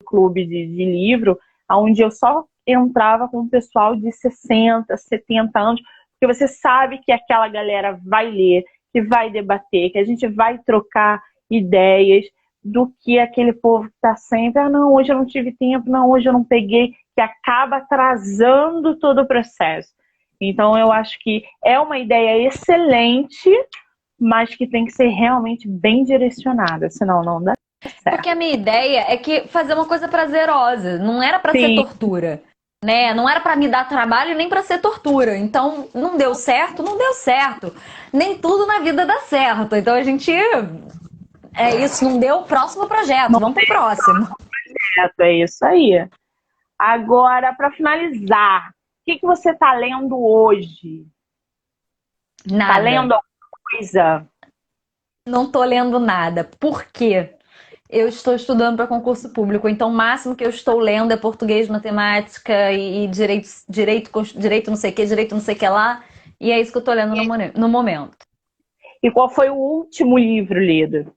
clube de livro, onde eu só entrava com o pessoal de 60, 70 anos, porque você sabe que aquela galera vai ler, que vai debater, que a gente vai trocar ideias, do que aquele povo que está sempre, ah, não, hoje eu não tive tempo, não, hoje eu não peguei, que acaba atrasando todo o processo. Então, eu acho que é uma ideia excelente, mas que tem que ser realmente bem direcionada, senão não dá certo. Porque a minha ideia é que fazer uma coisa prazerosa, não era para ser tortura, né? Não era para me dar trabalho nem para ser tortura. Então, não deu certo, não deu certo. Nem tudo na vida dá certo. Então a gente é isso, não deu, próximo projeto, vamos pro próximo. É isso aí. Agora, para finalizar, o que você está lendo hoje? Nada. Tá lendo alguma coisa? Não tô lendo nada. Por quê? Eu estou estudando para concurso público, então o máximo que eu estou lendo é português, matemática e direito não sei o que, direito não sei o que lá. E é isso que eu estou lendo no momento. E qual foi o último livro lido?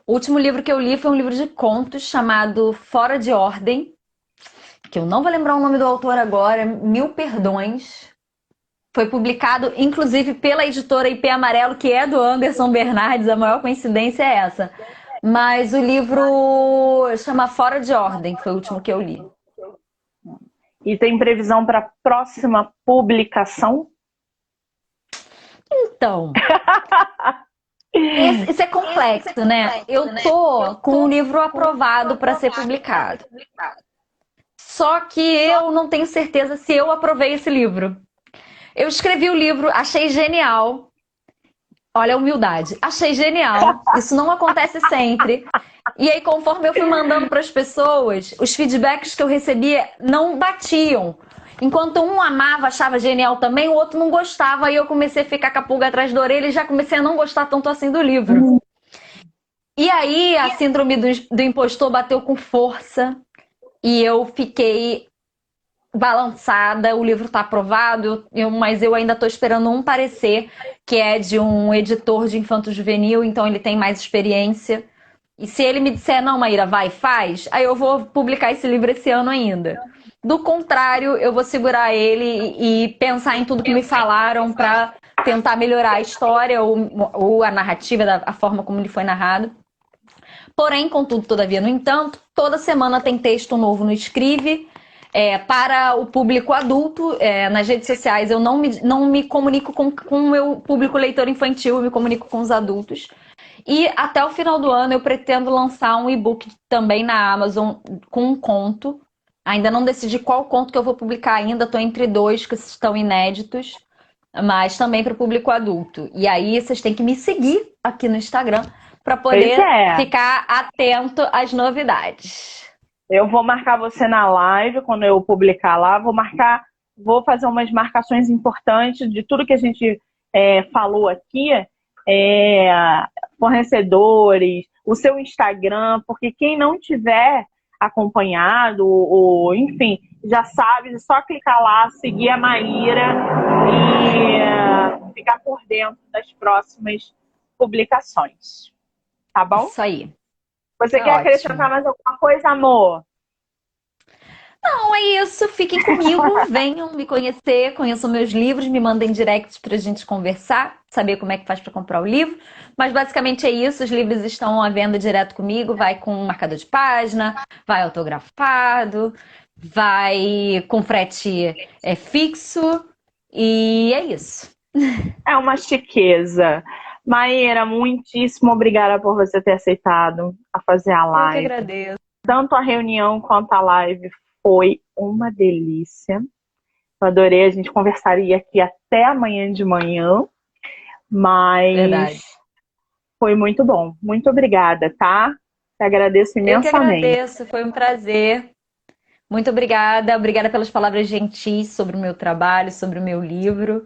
O último livro que eu li foi um livro de contos chamado Fora de Ordem, que eu não vou lembrar o nome do autor agora, mil perdões. Foi publicado, inclusive, pela editora IP Amarelo, que é do Anderson Bernardes, a maior coincidência é essa. Mas o livro chama Fora de Ordem, foi o último que eu li. E tem previsão para a próxima publicação? Então, isso é complexo, né? Eu tô com o livro aprovado para ser publicado. Só que eu não tenho certeza se eu aprovei esse livro. Eu escrevi o livro, achei genial. Olha a humildade. Achei genial. Isso não acontece sempre. E aí, conforme eu fui mandando para as pessoas, os feedbacks que eu recebia não batiam. Enquanto um amava, achava genial também, o outro não gostava. Aí eu comecei a ficar com a pulga atrás da orelha e já comecei a não gostar tanto assim do livro. E aí, a síndrome do impostor bateu com força. E eu fiquei balançada, o livro está aprovado, mas eu ainda estou esperando um parecer, que é de um editor de infanto-juvenil, então ele tem mais experiência. E se ele me disser, não, Maíra, vai, faz, aí eu vou publicar esse livro esse ano ainda. Do contrário, eu vou segurar ele e pensar em tudo que me falaram para tentar melhorar a história ou a narrativa, a forma como ele foi narrado. Porém, contudo, todavia, no entanto, toda semana tem texto novo no Escrive. Para o público adulto, nas redes sociais eu não me comunico com o meu público leitor infantil, eu me comunico com os adultos. E até o final do ano eu pretendo lançar um e-book também na Amazon com um conto. Ainda não decidi qual conto que eu vou publicar ainda, estou entre 2 que estão inéditos, mas também para o público adulto. E aí vocês têm que me seguir aqui no Instagram para poder ficar atento às novidades. Eu vou marcar você na live, quando eu publicar lá, vou fazer umas marcações importantes de tudo que a gente falou aqui, fornecedores, o seu Instagram, porque quem não tiver acompanhado, ou enfim, já sabe, é só clicar lá, seguir a Maíra e ficar por dentro das próximas publicações. Tá bom? Isso aí. Você quer acrescentar mais alguma coisa, amor? Então é isso, fiquem comigo, venham me conhecer, conheçam meus livros, me mandem directs pra gente conversar, saber como é que faz para comprar o livro. Mas basicamente é isso, os livros estão à venda direto comigo, vai com marcador de página, vai autografado, vai com frete fixo e é isso. É uma chiqueza. Maíra, muitíssimo obrigada por você ter aceitado a fazer a Eu que live. agradeço. Tanto a reunião quanto a live foi uma delícia. Eu adorei, a gente conversaria aqui até amanhã de manhã, mas Verdade. foi muito bom. Muito obrigada, tá? Te agradeço Eu que imensamente. agradeço, foi um prazer. Muito obrigada, obrigada pelas palavras gentis sobre o meu trabalho, sobre o meu livro.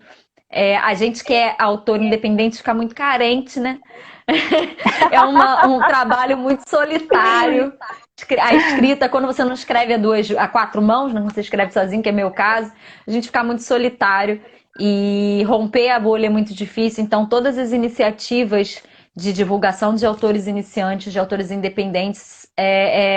A gente que é autor independente fica muito carente, né? É um trabalho muito solitário. A escrita, quando você não escreve a quatro mãos, né? Você escreve sozinho, que é meu caso, a gente fica muito solitário e romper a bolha é muito difícil. Então, todas as iniciativas de divulgação de autores iniciantes, de autores independentes,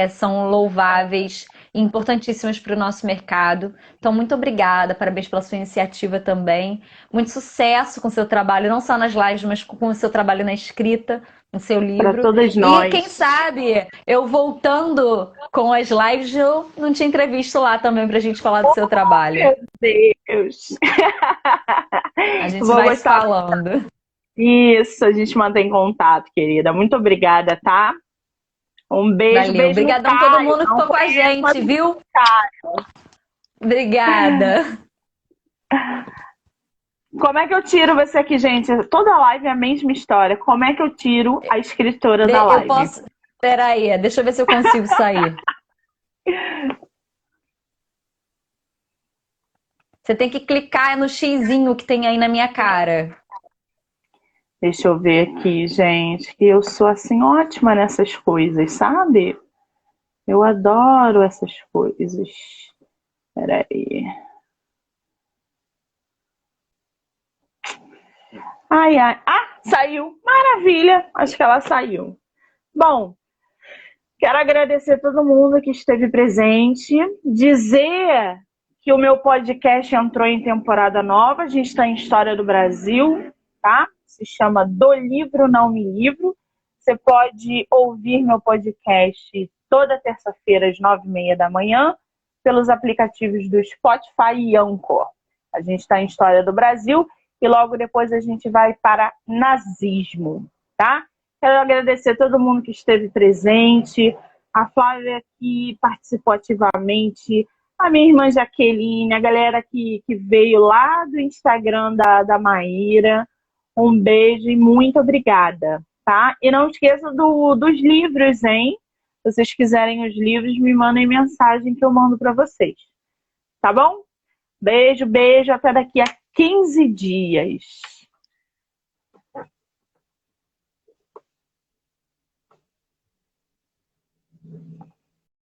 são louváveis e importantíssimas para o nosso mercado. Então, muito obrigada, parabéns pela sua iniciativa também. Muito sucesso com o seu trabalho, não só nas lives, mas com o seu trabalho na escrita, no seu Para livro. todas E quem nós. sabe, eu voltando com as lives, eu não te entrevisto lá também para a gente falar do seu trabalho. Meu Deus! A gente Vou vai se gostar. falando. Isso, a gente mantém contato, querida. Muito obrigada, tá? Um beijo, Valeu. beijo no Obrigadão a todo Caio. mundo que Não ficou com a conheço, mas gente, um viu? Caio. Obrigada. Como é que eu tiro você aqui, gente? Toda live é a mesma história. Como é que eu tiro a escritora da Eu live? posso. Peraí, deixa eu ver se eu consigo sair. Você tem que clicar no xizinho que tem aí na minha cara. Deixa eu ver aqui, gente, que eu sou assim ótima nessas coisas, sabe? Eu adoro essas coisas. Peraí. Ai, ai. Ah, saiu. Maravilha. Acho que ela saiu. Bom, quero agradecer a todo mundo que esteve presente. Dizer que o meu podcast entrou em temporada nova. A gente está em História do Brasil, tá? Se chama Do Livro Não Me Livro. Você pode ouvir meu podcast toda terça-feira às 9h30 da manhã pelos aplicativos do Spotify e Anchor. A gente está em História do Brasil e logo depois a gente vai para nazismo, tá? Quero agradecer a todo mundo que esteve presente, a Flávia que participou ativamente, a minha irmã Jaqueline, a galera que veio lá do Instagram da Maíra. Um beijo e muito obrigada, tá? E não esqueça dos livros, hein? Se vocês quiserem os livros, me mandem mensagem que eu mando para vocês, tá bom? Beijo, beijo, até daqui a 15 dias.